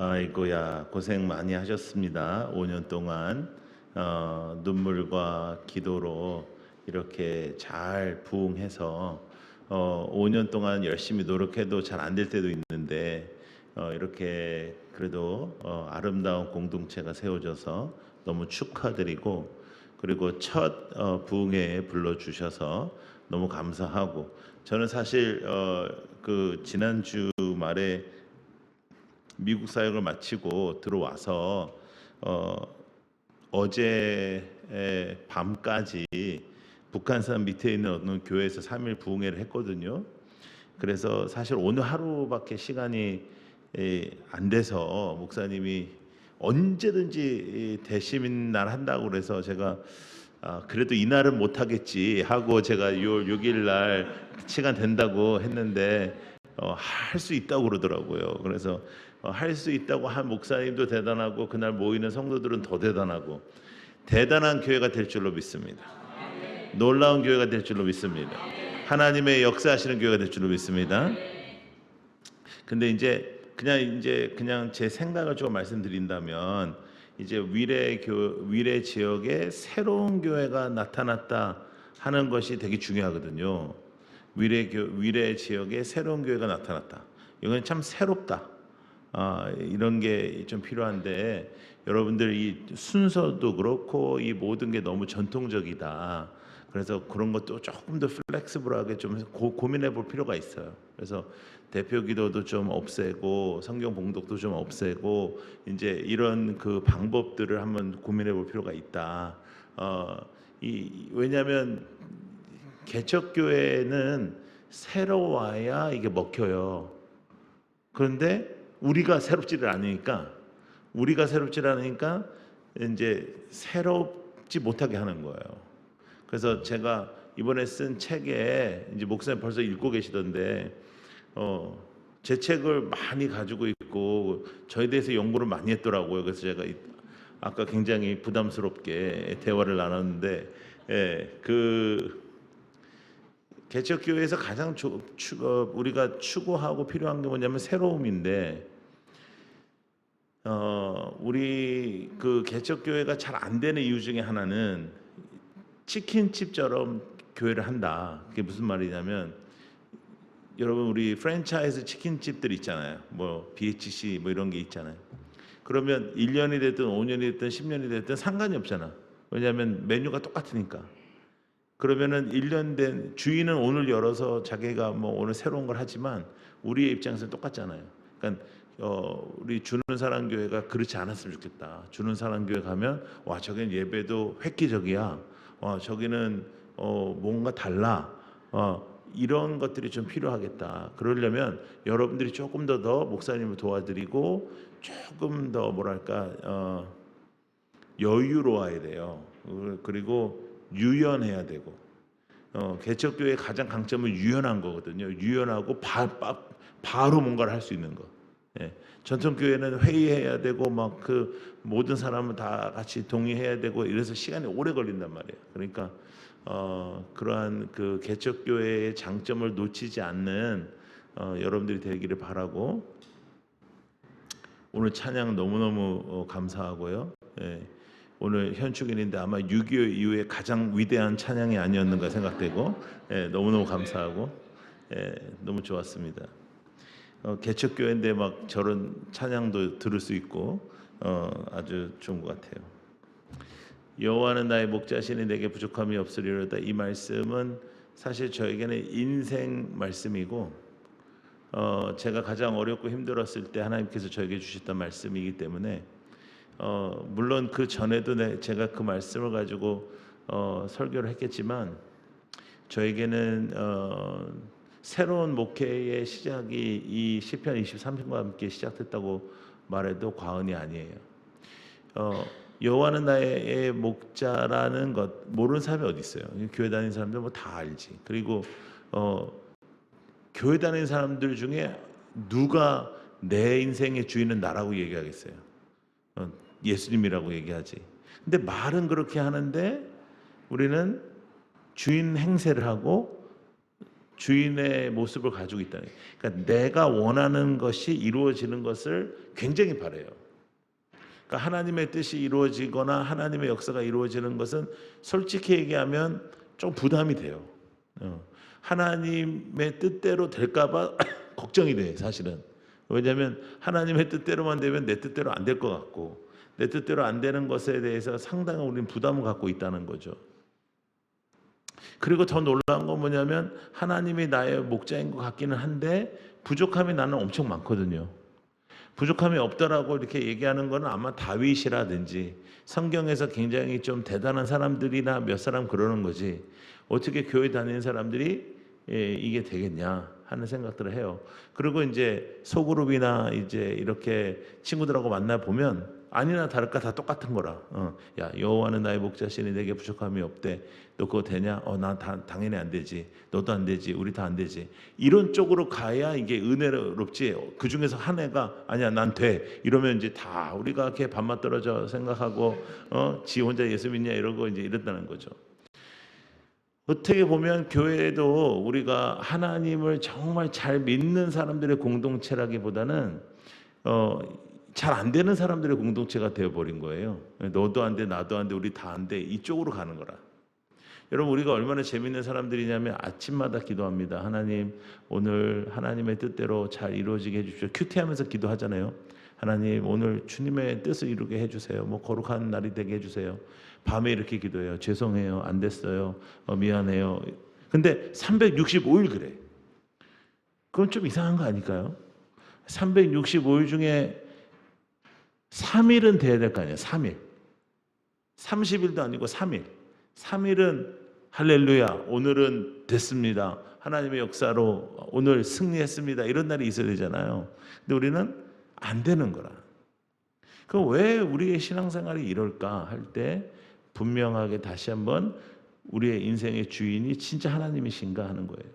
아이고야 고생 많이 하셨습니다. 5년 동안 눈물과 기도로 이렇게 잘 부응해서 5년 동안 열심히 노력해도 잘 안 될 때도 있는데 이렇게 그래도 아름다운 공동체가 세워져서 너무 축하드리고, 그리고 첫 부흥회에 불러주셔서 너무 감사하고, 저는 사실 그 지난주 말에 미국 사역을 마치고 들어와서 어제 밤까지 북한산 밑에 있는 어느 교회에서 3일 부흥회를 했거든요. 그래서 사실 오늘 하루밖에 시간이 안 돼서 목사님이 언제든지 대시민 날 한다고 그래서 제가 그래도 이날은 못 하겠지 하고 제가 6월 6일 날 시간 된다고 했는데 할 수 있다고 그러더라고요. 그래서 할 수 있다고 한 목사님도 대단하고 그날 모이는 성도들은 더 대단하고 대단한 교회가 될 줄로 믿습니다. 놀라운 교회가 될 줄로 믿습니다. 하나님의 역사하시는 교회가 될 줄로 믿습니다. 근데 그냥 제 생각을 좀 말씀드린다면, 이제 위례 지역에 새로운 교회가 나타났다 하는 것이 되게 중요하거든요. 위례 지역에 새로운 교회가 나타났다. 이건 참 새롭다. 이런 게 좀 필요한데, 여러분들 이 순서도 그렇고 이 모든 게 너무 전통적이다. 그래서 그런 것도 조금 더 플렉시블하게 좀 고민해 볼 필요가 있어요. 그래서 대표 기도도 좀 없애고 성경 봉독도 좀 없애고 이제 이런 그 방법들을 한번 고민해 볼 필요가 있다. 왜냐하면 개척교회는 새로워야 이게 먹혀요. 그런데 우리가 새롭지를 않으니까 이제 새롭지 못하게 하는 거예요. 그래서 제가 이번에 쓴 책에 이제 목사님 벌써 읽고 계시던데 제 책을 많이 가지고 있고 저에 대해서 연구를 많이 했더라고요. 그래서 제가 아까 굉장히 부담스럽게 대화를 나눴는데, 그 개척교회에서 가장 우리가 추구하고 필요한 게 뭐냐면 새로움인데, 우리 그 개척교회가 잘 안 되는 이유 중에 하나는 치킨집처럼 교회를 한다. 그게 무슨 말이냐면, 여러분 우리 프랜차이즈 치킨집들 있잖아요. 뭐 BHC 뭐 이런 게 있잖아요. 그러면 1년이 됐든 5년이 됐든 10년이 됐든 상관이 없잖아. 왜냐하면 메뉴가 똑같으니까. 그러면은 1년 된 주인은 오늘 열어서 자기가 뭐 오늘 새로운 걸 하지만 우리의 입장에서는 똑같잖아요. 그러니까 우리 주는 사람 교회가 그렇지 않았으면 좋겠다. 주는 사람 교회 가면 와, 저기는 예배도 획기적이야. 저기는 뭔가 달라. 이런 것들이 좀 필요하겠다. 그러려면 여러분들이 조금 더 목사님을 도와드리고 조금 더 뭐랄까 여유로워야 돼요. 그리고 유연해야 되고, 개척교회의 가장 강점은 유연한 거거든요. 유연하고 바로 뭔가를 할 수 있는 거. 전통교회는 회의해야 되고 막 그 모든 사람은 다 같이 동의해야 되고 이래서 시간이 오래 걸린단 말이에요. 그러니까 그러한 그 개척교회의 장점을 놓치지 않는 여러분들이 되기를 바라고, 오늘 찬양 너무너무 감사하고요. 오늘 현충일인데 아마 6.25 이후에 가장 위대한 찬양이 아니었는가 생각되고, 너무너무 감사하고, 너무 좋았습니다. 개척교회인데 막 저런 찬양도 들을 수 있고 아주 좋은 것 같아요. 여호와는 나의 목자시니 내게 부족함이 없으리로다. 이 말씀은 사실 저에게는 인생 말씀이고, 제가 가장 어렵고 힘들었을 때 하나님께서 저에게 주셨던 말씀이기 때문에, 물론 그 전에도 제가 그 말씀을 가지고 설교를 했겠지만, 저에게는 새로운 목회의 시작이 이 시편 23편과 함께 시작됐다고 말해도 과언이 아니에요. 여호와는 나의 목자라는 것 모르는 사람이 어디 있어요? 교회 다니는 사람들 뭐 다 알지. 그리고 교회 다니는 사람들 중에 누가 내 인생의 주인은 나라고 얘기하겠어요? 예수님이라고 얘기하지. 근데 말은 그렇게 하는데 우리는 주인 행세를 하고 주인의 모습을 가지고 있다는 거예요. 그러니까 내가 원하는 것이 이루어지는 것을 굉장히 바라요. 그러니까 하나님의 뜻이 이루어지거나 하나님의 역사가 이루어지는 것은 솔직히 얘기하면 좀 부담이 돼요. 하나님의 뜻대로 될까봐 걱정이 돼, 사실은. 왜냐하면 하나님의 뜻대로만 되면 내 뜻대로 안 될 것 같고, 내 뜻대로 안 되는 것에 대해서 상당한 우리는 부담을 갖고 있다는 거죠. 그리고 더 놀라운 건 뭐냐면 하나님이 나의 목자인 것 같기는 한데 부족함이 나는 엄청 많거든요. 부족함이 없더라고 이렇게 얘기하는 거는 아마 다윗이라든지 성경에서 굉장히 좀 대단한 사람들이나 몇 사람 그러는 거지, 어떻게 교회 다니는 사람들이 이게 되겠냐 하는 생각들을 해요. 그리고 이제 소그룹이나 이제 이렇게 친구들하고 만나 보면 아니나 다를까 다 똑같은 거라. 야, 여호와는 나의 목자시니 내게 부족함이 없대. 너 그거 되냐? 난 당연히 안 되지. 너도 안 되지. 우리 다 안 되지. 이런 쪽으로 가야 이게 은혜롭지. 그 중에서 한 애가 아니야, 난 돼. 이러면 이제 다 우리가 이렇게 반맛 떨어져 생각하고 지 혼자 예수 믿냐 이러고 이제 이랬다는 거죠. 어떻게 보면 교회도 우리가 하나님을 정말 잘 믿는 사람들의 공동체라기보다는 잘 안 되는 사람들의 공동체가 되어버린 거예요. 너도 안 돼, 나도 안 돼, 우리 다 안 돼, 이쪽으로 가는 거라. 여러분, 우리가 얼마나 재밌는 사람들이냐면 아침마다 기도합니다. 하나님, 오늘 하나님의 뜻대로 잘 이루어지게 해주십시오. 큐티하면서 기도하잖아요. 하나님, 오늘 주님의 뜻을 이루게 해주세요. 뭐 거룩한 날이 되게 해주세요. 밤에 이렇게 기도해요. 죄송해요, 안 됐어요, 미안해요. 근데 365일 그래. 그건 좀 이상한 거 아닐까요? 365일 중에 3일은 돼야 될 거 아니에요. 3일. 30일도 아니고 3일. 3일은 할렐루야, 오늘은 됐습니다. 하나님의 역사로 오늘 승리했습니다. 이런 날이 있어야 되잖아요. 근데 우리는 안 되는 거라. 그럼 왜 우리의 신앙생활이 이럴까 할 때 분명하게 다시 한번 우리의 인생의 주인이 진짜 하나님이신가 하는 거예요.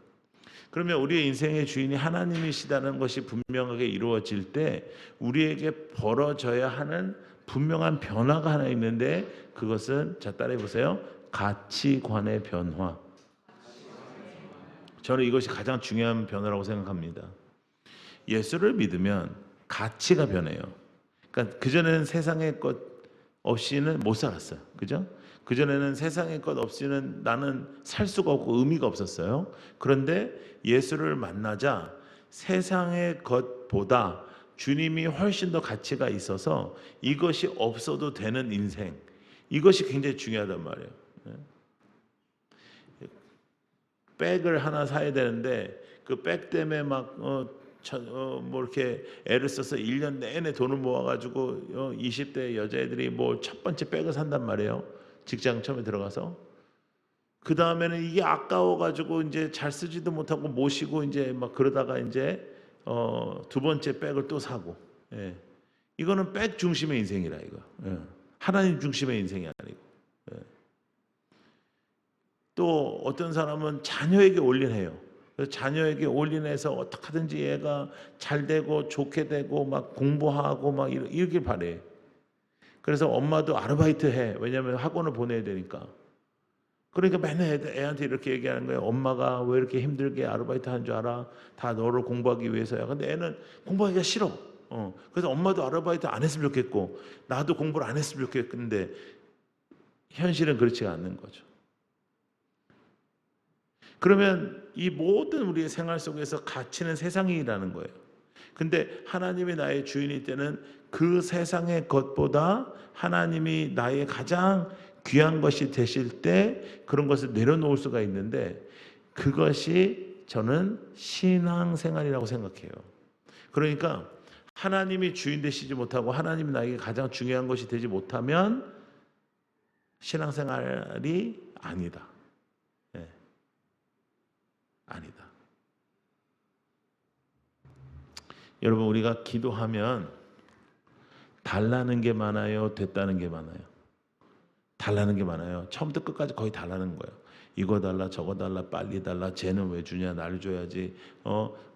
그러면 우리의 인생의 주인이 하나님이시다는 것이 분명하게 이루어질 때 우리에게 벌어져야 하는 분명한 변화가 하나 있는데, 그것은, 자, 따라해 보세요. 가치관의 변화. 저는 이것이 가장 중요한 변화라고 생각합니다. 예수를 믿으면 가치가 변해요. 그러니까 그전에는 세상의 것 없이는 못 살았어요. 그죠? 그전에는 세상의 것 없이는 나는 살 수가 없고 의미가 없었어요. 그런데 예수를 만나자 세상의 것보다 주님이 훨씬 더 가치가 있어서 이것이 없어도 되는 인생, 이것이 굉장히 중요하단 말이에요. 백을 하나 사야 되는데 그 백 때문에 막 뭐 이렇게 애를 써서 1년 내내 돈을 모아가지고 20대 여자애들이 뭐 첫 번째 백을 산단 말이에요. 직장 처음에 들어가서. 그 다음에는 이게 아까워가지고 이제 잘 쓰지도 못하고 모시고 이제 막 그러다가 이제 두 번째 백을 또 사고. 예. 이거는 백 중심의 인생이라 이거. 예. 하나님 중심의 인생이 아니고. 예. 또 어떤 사람은 자녀에게 올인해요. 그래서 자녀에게 올인해서 어떻게 하든지 얘가 잘 되고 좋게 되고 막 공부하고 막 이러길 바래. 그래서 엄마도 아르바이트 해. 왜냐하면 학원을 보내야 되니까. 그러니까 맨날 애한테 이렇게 얘기하는 거예요. 엄마가 왜 이렇게 힘들게 아르바이트 하는 줄 알아? 다 너를 공부하기 위해서야. 근데 애는 공부하기가 싫어. 그래서 엄마도 아르바이트 안 했으면 좋겠고 나도 공부를 안 했으면 좋겠는데 현실은 그렇지가 않는 거죠. 그러면 이 모든 우리의 생활 속에서 가치는 세상이라는 거예요. 근데 하나님이 나의 주인일 때는 그 세상의 것보다 하나님이 나의 가장 귀한 것이 되실 때 그런 것을 내려놓을 수가 있는데, 그것이 저는 신앙생활이라고 생각해요. 그러니까 하나님이 주인 되시지 못하고 하나님이 나에게 가장 중요한 것이 되지 못하면 신앙생활이 아니다. 네. 아니다. 여러분, 우리가 기도하면 달라는 게 많아요, 됐다는 게 많아요? 달라는 게 많아요. 처음부터 끝까지 거의 달라는 거예요. 이거 달라, 저거 달라, 빨리 달라, 쟤는 왜 주냐, 날 줘야지.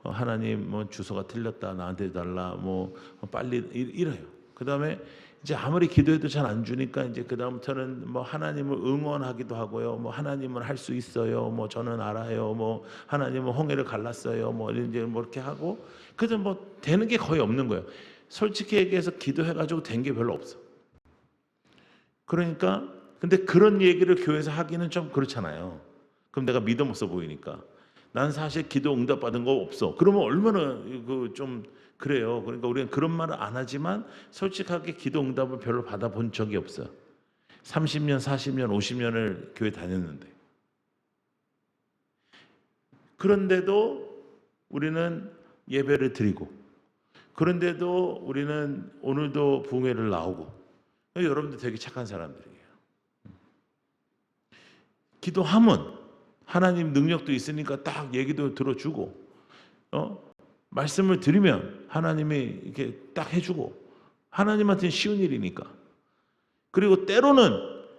하나님 뭐 주소가 틀렸다, 나한테 달라, 뭐 빨리 이래요. 그 다음에 이제 아무리 기도해도 잘 안 주니까 이제 그 다음부터는 뭐 하나님을 응원하기도 하고요. 뭐 하나님은 할 수 있어요. 뭐 저는 알아요. 뭐 하나님은 홍해를 갈랐어요. 뭐 이제 뭐 이렇게 하고 그래도 뭐 되는 게 거의 없는 거예요. 솔직히 얘기해서 기도해가지고 된 게 별로 없어. 그러니까 근데 그런 얘기를 교회에서 하기는 좀 그렇잖아요. 그럼 내가 믿음 없어 보이니까. 난 사실 기도 응답 받은 거 없어. 그러면 얼마나 그 좀 그래요. 그러니까 우리는 그런 말을 안 하지만 솔직하게 기도 응답을 별로 받아본 적이 없어요. 30년, 40년, 50년을 교회 다녔는데. 그런데도 우리는 예배를 드리고 그런데도 우리는 오늘도 부흥회를 나오고 여러분들 되게 착한 사람들이에요. 기도하면 하나님 능력도 있으니까 딱 얘기도 들어주고 말씀을 드리면 하나님이 이렇게 딱 해주고 하나님한테는 쉬운 일이니까 그리고 때로는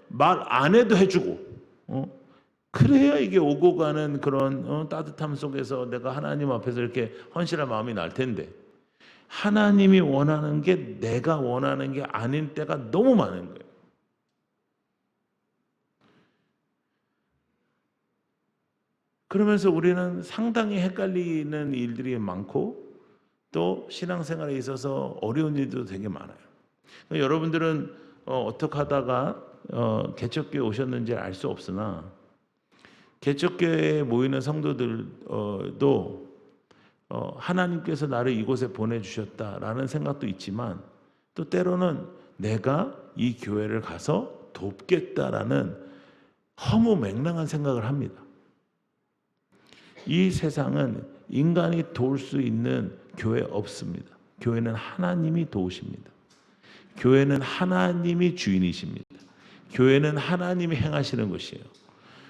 말 안 해도 해주고 그래야 이게 오고 가는 그런 따뜻함 속에서 내가 하나님 앞에서 이렇게 헌신할 마음이 날 텐데 하나님이 원하는 게 내가 원하는 게 아닌 때가 너무 많은 거예요. 그러면서 우리는 상당히 헷갈리는 일들이 많고 또 신앙생활에 있어서 어려운 일도 되게 많아요. 여러분들은 어떻게 하다가 개척교회 오셨는지 알 수 없으나 개척교회에 모이는 성도들도 하나님께서 나를 이곳에 보내주셨다라는 생각도 있지만 또 때로는 내가 이 교회를 가서 돕겠다라는 허무맹랑한 생각을 합니다. 이 세상은 인간이 도울 수 있는 교회 없습니다. 교회는 하나님이 도우십니다. 교회는 하나님이 주인이십니다. 교회는 하나님이 행하시는 것이에요.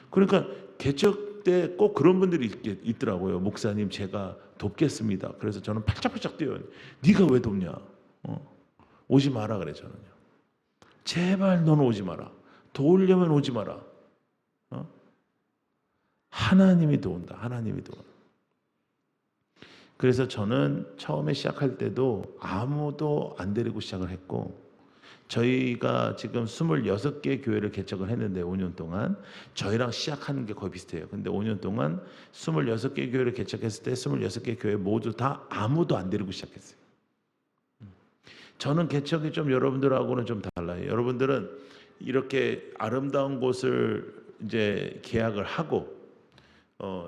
그러니까 개척 때 꼭 그런 분들이 있더라고요. 목사님 제가 돕겠습니다. 그래서 저는 팔짝팔짝 뛰어요. 네가 왜 돕냐? 오지 마라 그래 저는요. 제발 너는 오지 마라. 도우려면 오지 마라. 하나님이 도운다. 하나님이 도운다. 그래서 저는 처음에 시작할 때도 아무도 안 데리고 시작을 했고 저희가 지금 26개 교회를 개척을 했는데 5년 동안 저희랑 시작하는 게 거의 비슷해요. 근데 5년 동안 26개 교회를 개척했을 때 26개 교회 모두 다 아무도 안 데리고 시작했어요. 저는 개척이 좀 여러분들하고는 좀 달라요. 여러분들은 이렇게 아름다운 곳을 이제 계약을 하고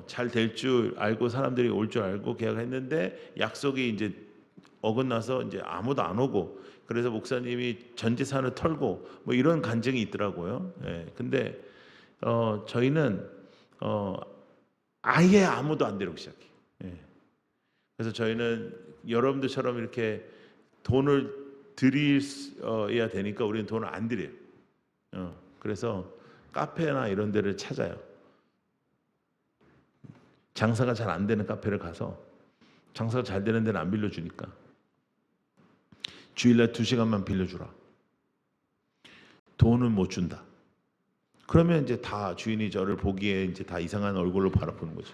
잘 될 줄 알고 사람들이 올 줄 알고 계약했는데 약속이 이제 어긋나서 이제 아무도 안 오고 그래서 목사님이 전 재산을 털고 뭐 이런 간증이 있더라고요. 예. 근데 저희는 아예 아무도 안 데리고 시작해요. 예. 그래서 저희는 여러분들처럼 이렇게 돈을 드려야 되니까 우리는 돈을 안 드려요. 그래서 카페나 이런 데를 찾아요. 장사가 잘 안 되는 카페를 가서 장사가 잘 되는 데는 안 빌려주니까 주일날 2시간만 빌려주라. 돈은 못 준다. 그러면 이제 다 주인이 저를 보기에 이제 다 이상한 얼굴로 바라보는 거죠.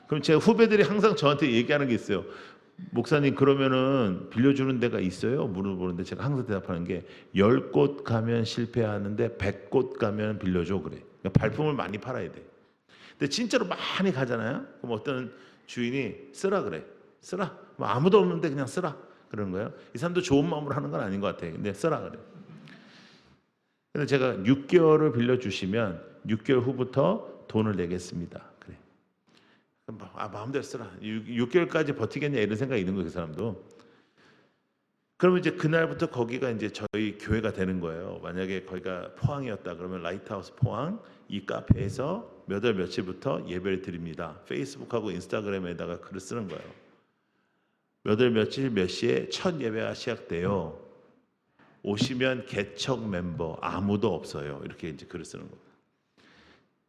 그럼 제가 후배들이 항상 저한테 얘기하는 게 있어요. 목사님 그러면은 빌려주는 데가 있어요? 물어보는데 제가 항상 대답하는 게 10곳 가면 실패하는데 100곳 가면 빌려줘 그래. 그러니까 발품을 많이 팔아야 돼. 근데 진짜로 많이 가잖아요. 그럼 어떤 주인이 쓰라 그래. 쓰라. 뭐 아무도 없는데 그냥 쓰라. 그런 거예요. 이 사람도 좋은 마음으로 하는 건 아닌 것 같아요. 근데 쓰라 그래. 근데 제가 6개월을 빌려주시면 6개월 후부터 돈을 내겠습니다. 그래. 마음대로 쓰라. 6개월까지 버티겠냐 이런 생각이 있는 거예요. 그 사람도. 그러면 이제 그날부터 거기가 이제 저희 교회가 되는 거예요. 만약에 거기가 포항이었다 그러면 라이트하우스 포항 이 카페에서 몇 월 며칠부터 예배를 드립니다. 페이스북하고 인스타그램에다가 글을 쓰는 거예요. 몇 월 며칠 몇 시에 첫 예배가 시작돼요. 오시면 개척 멤버 아무도 없어요. 이렇게 이제 글을 쓰는 거예요.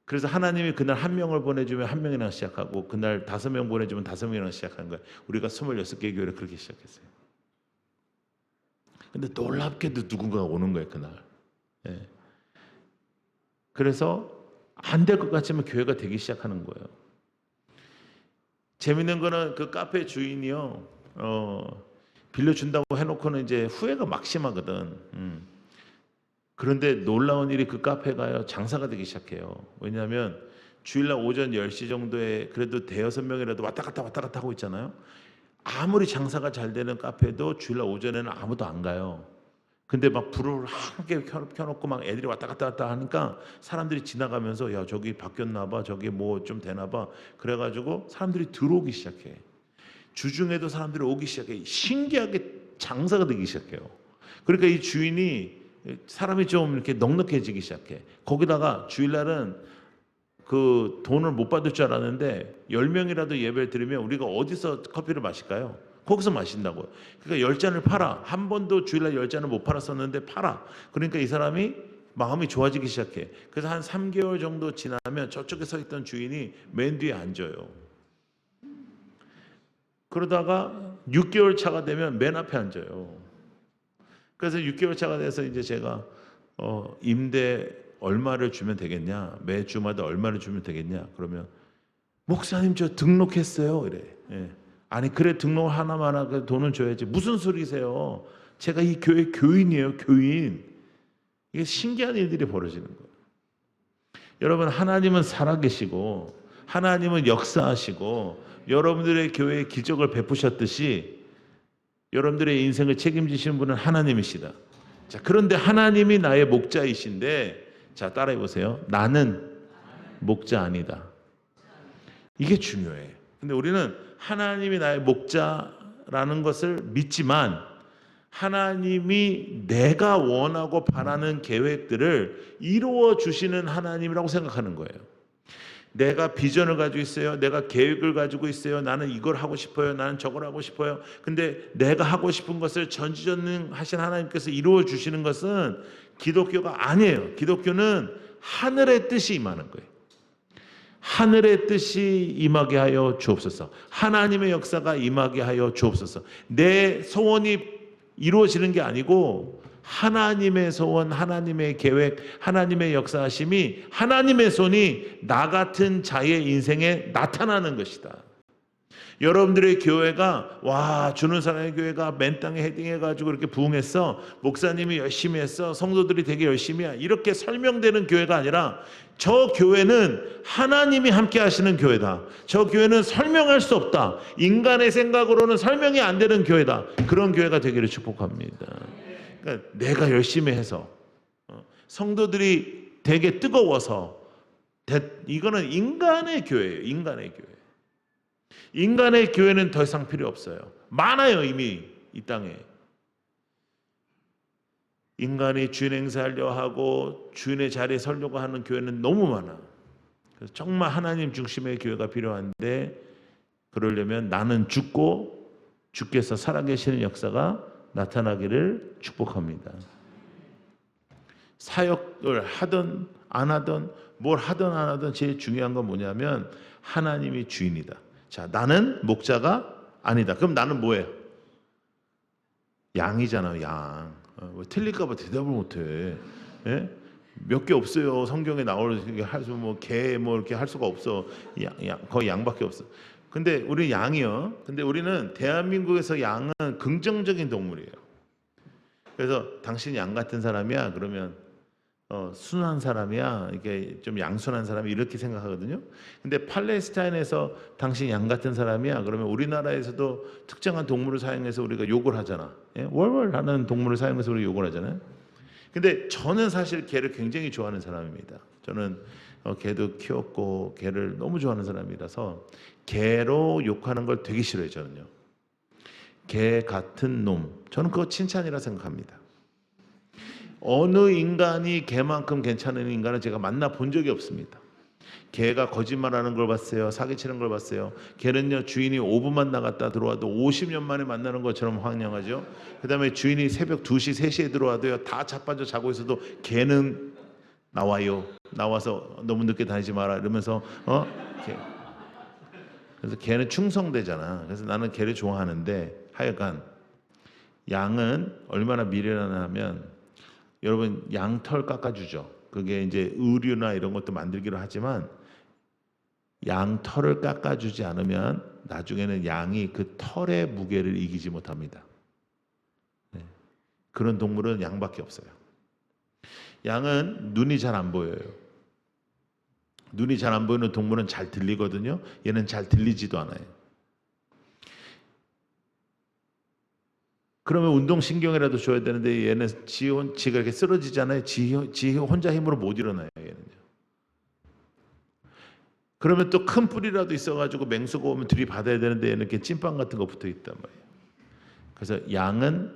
그래서 하나님이 그날 한 명을 보내주면 한 명이랑 시작하고 그날 5명 보내주면 5명이랑 시작하는 거예요. 우리가 26개 교회를 그렇게 시작했어요. 근데 놀랍게도 누군가가 오는 거예요 그날. 예. 그래서 안 될 것 같지만 교회가 되기 시작하는 거예요. 재밌는 거는 그 카페 주인이요. 빌려준다고 해놓고는 이제 후회가 막심하거든. 그런데 놀라운 일이 그 카페가요 장사가 되기 시작해요. 왜냐하면 주일날 오전 10시 정도에 그래도 대여섯 명이라도 왔다 갔다 하고 있잖아요. 아무리 장사가 잘 되는 카페도 주일날 오전에는 아무도 안 가요. 근데 막 불을 함께 켜놓고 막 애들이 왔다 갔다 하니까 사람들이 지나가면서 야 저기 바뀌었나 봐, 저기 뭐 좀 되나 봐, 그래가지고 사람들이 들어오기 시작해. 주중에도 사람들이 오기 시작해. 신기하게 장사가 되기 시작해요. 그러니까 이 주인이 사람이 좀 이렇게 넉넉해지기 시작해. 거기다가 주일날은 그 돈을 못 받을 줄 알았는데 10명이라도 예배를 드리면 우리가 어디서 커피를 마실까요? 거기서 마신다고요. 그러니까 10잔을 팔아. 한 번도 주일날 10잔을 못 팔았었는데 팔아. 그러니까 이 사람이 마음이 좋아지기 시작해. 그래서 한 3개월 정도 지나면 저쪽에 서 있던 주인이 맨 뒤에 앉아요. 그러다가 6개월 차가 되면 맨 앞에 앉아요. 그래서 6개월 차가 돼서 이제 제가 임대 얼마를 주면 되겠냐, 매주마다 얼마를 주면 되겠냐, 그러면 목사님 저 등록했어요 이래. 예. 아니 그래 등록 하나만 돈을 줘야지. 무슨 소리세요? 제가 이 교회 교인이에요, 교인. 이게 신기한 일들이 벌어지는 거예요. 여러분, 하나님은 살아계시고 하나님은 역사하시고 여러분들의 교회에 기적을 베푸셨듯이 여러분들의 인생을 책임지시는 분은 하나님이시다. 자, 그런데 하나님이 나의 목자이신데, 자 따라해 보세요. 나는 목자 아니다. 이게 중요해. 근데 우리는 하나님이 나의 목자라는 것을 믿지만 하나님이 내가 원하고 바라는 계획들을 이루어 주시는 하나님이라고 생각하는 거예요. 내가 비전을 가지고 있어요. 내가 계획을 가지고 있어요. 나는 이걸 하고 싶어요. 나는 저걸 하고 싶어요. 근데 내가 하고 싶은 것을 전지전능하신 하나님께서 이루어 주시는 것은 기독교가 아니에요. 기독교는 하늘의 뜻이 임하는 거예요. 하늘의 뜻이 임하게 하여 주옵소서. 하나님의 역사가 임하게 하여 주옵소서. 내 소원이 이루어지는 게 아니고 하나님의 소원, 하나님의 계획, 하나님의 역사하심이 하나님의 손이 나 같은 자의 인생에 나타나는 것이다. 여러분들의 교회가 와 주는 사람의 교회가 맨 땅에 헤딩해가지고 이렇게 부흥했어, 목사님이 열심히 했어, 성도들이 되게 열심히 해, 이렇게 설명되는 교회가 아니라 저 교회는 하나님이 함께 하시는 교회다. 저 교회는 설명할 수 없다. 인간의 생각으로는 설명이 안 되는 교회다. 그런 교회가 되기를 축복합니다. 그러니까 내가 열심히 해서 성도들이 되게 뜨거워서 이거는 인간의 교회예요. 인간의 교회. 인간의 교회는 더 이상 필요 없어요. 많아요 이미 이 땅에. 인간이 주인 행사하려 하고 주인의 자리에 서려고 하는 교회는 너무 많아. 그래서 정말 하나님 중심의 교회가 필요한데, 그러려면 나는 죽고 주께서 살아계시는 역사가 나타나기를 축복합니다. 사역을 하든 안 하든 뭘 하든 안 하든 제일 중요한 건 뭐냐면 하나님이 주인이다. 자, 나는 목자가 아니다. 그럼 나는 뭐예요? 양이잖아요, 양. 틀릴까 봐 대답을 못해. 예? 몇 개 없어요. 성경에 나올 개 뭐 이렇게 할 수가 없어. 거의 양밖에 없어. 근데 우리 양이요. 근데 우리는 대한민국에서 양은 긍정적인 동물이에요. 그래서 당신 양 같은 사람이야. 그러면 순한 사람이야. 이게 좀 양순한 사람이 이렇게 생각하거든요. 근데 팔레스타인에서 당신 양 같은 사람이야. 그러면 우리나라에서도 특정한 동물을 사용해서 우리가 욕을 하잖아. 예? 월월 하는 동물을 사용해서 우리 욕을 하잖아요. 근데 저는 사실 개를 굉장히 좋아하는 사람입니다. 저는 개도 키웠고 개를 너무 좋아하는 사람이라서 개로 욕하는 걸 되게 싫어해요. 저는요. 개 같은 놈. 저는 그거 칭찬이라 생각합니다. 어느 인간이 개만큼 괜찮은 인간은 제가 만나본 적이 없습니다. 개가 거짓말하는 걸 봤어요. 사기치는 걸 봤어요. 개는요 주인이 5분만 나갔다 들어와도 50년 만에 만나는 것처럼 환영하죠. 그 다음에 주인이 새벽 2시, 3시에 들어와도요 다 자빠져 자고 있어도 개는 나와요. 나와서 너무 늦게 다니지 마라 이러면서 그래서 개는 충성되잖아. 그래서 나는 개를 좋아하는데, 하여간 양은 얼마나 미련하냐면, 여러분 양털 깎아주죠. 그게 이제 의류나 이런 것도 만들기로 하지만 양털을 깎아주지 않으면 나중에는 양이 그 털의 무게를 이기지 못합니다. 네. 그런 동물은 양밖에 없어요. 양은 눈이 잘 안 보여요. 눈이 잘 안 보이는 동물은 잘 들리거든요. 얘는 잘 들리지도 않아요. 그러면 운동신경이라도 줘야 되는데 얘는 지가 이렇게 쓰러지잖아요. 지 혼자 힘으로 못 일어나요. 얘는요. 그러면 또 큰 뿌리라도 있어가지고 맹수가 오면 들이받아야 되는데 얘는 이렇게 찐빵 같은 거 붙어 있단 말이에요. 그래서 양은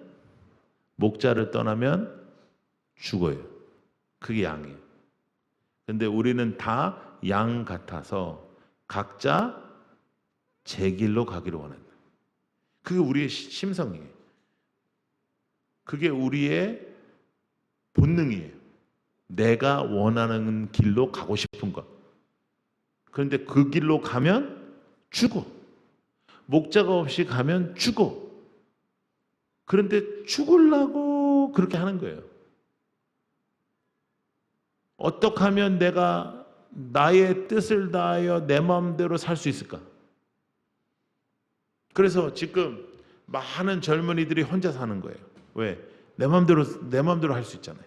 목자를 떠나면 죽어요. 그게 양이에요. 근데 우리는 다 양 같아서 각자 제 길로 가기를 원한다. 그게 우리의 심성이에요. 그게 우리의 본능이에요. 내가 원하는 길로 가고 싶은 것. 그런데 그 길로 가면 죽어. 목자가 없이 가면 죽어. 그런데 죽으려고 그렇게 하는 거예요. 어떻게 하면 내가 나의 뜻을 다하여 내 마음대로 살 수 있을까? 그래서 지금 많은 젊은이들이 혼자 사는 거예요. 왜? 내 마음대로 할 수 있잖아요.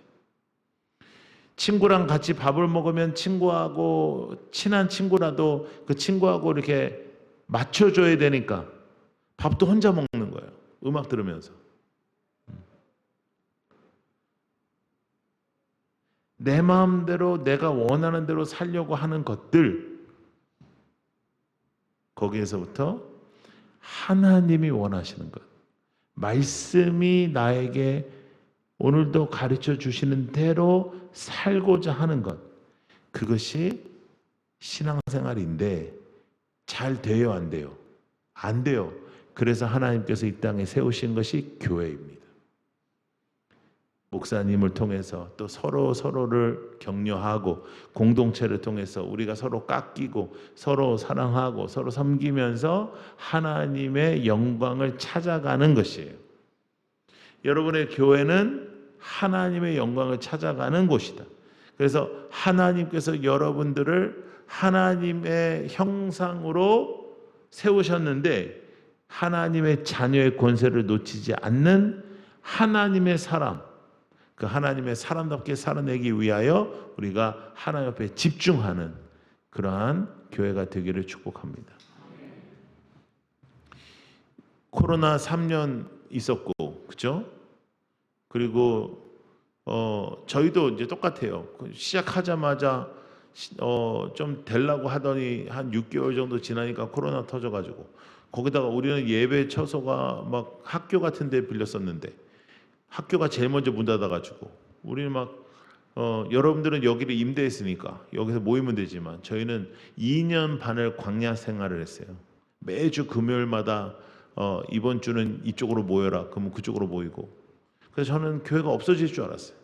친구랑 같이 밥을 먹으면 친구하고 친한 친구라도 그 친구하고 이렇게 맞춰줘야 되니까 밥도 혼자 먹는 거예요. 음악 들으면서. 내 마음대로 내가 원하는 대로 살려고 하는 것들, 거기에서부터 하나님이 원하시는 것, 말씀이 나에게 오늘도 가르쳐 주시는 대로 살고자 하는 것, 그것이 신앙생활인데 잘 돼요, 안 돼요? 안 돼요. 그래서 하나님께서 이 땅에 세우신 것이 교회입니다. 목사님을 통해서 또 서로를 격려하고 공동체를 통해서 우리가 서로 깎이고 서로 사랑하고 서로 섬기면서 하나님의 영광을 찾아가는 것이에요. 여러분의 교회는 하나님의 영광을 찾아가는 곳이다. 그래서 하나님께서 여러분들을 하나님의 형상으로 세우셨는데 하나님의 자녀의 권세를 놓치지 않는 하나님의 사람, 그 하나님의 사람답게 살아내기 위하여 우리가 하나님 앞에 집중하는 그러한 교회가 되기를 축복합니다. 코로나 3년 있었고, 그죠? 그리고 저희도 이제 똑같아요. 시작하자마자 좀 되려고 하더니 한 6개월 정도 지나니까 코로나 터져가지고 거기다가 우리는 예배 처소가 막 학교 같은 데 빌렸었는데 학교가 제일 먼저 문 닫아가지고 우리는 막 여러분들은 여기를 임대했으니까 여기서 모이면 되지만 저희는 2년 반을 광야 생활을 했어요. 매주 금요일마다 이번 주는 이쪽으로 모여라. 그러면 그쪽으로 모이고. 그래서 저는 교회가 없어질 줄 알았어요.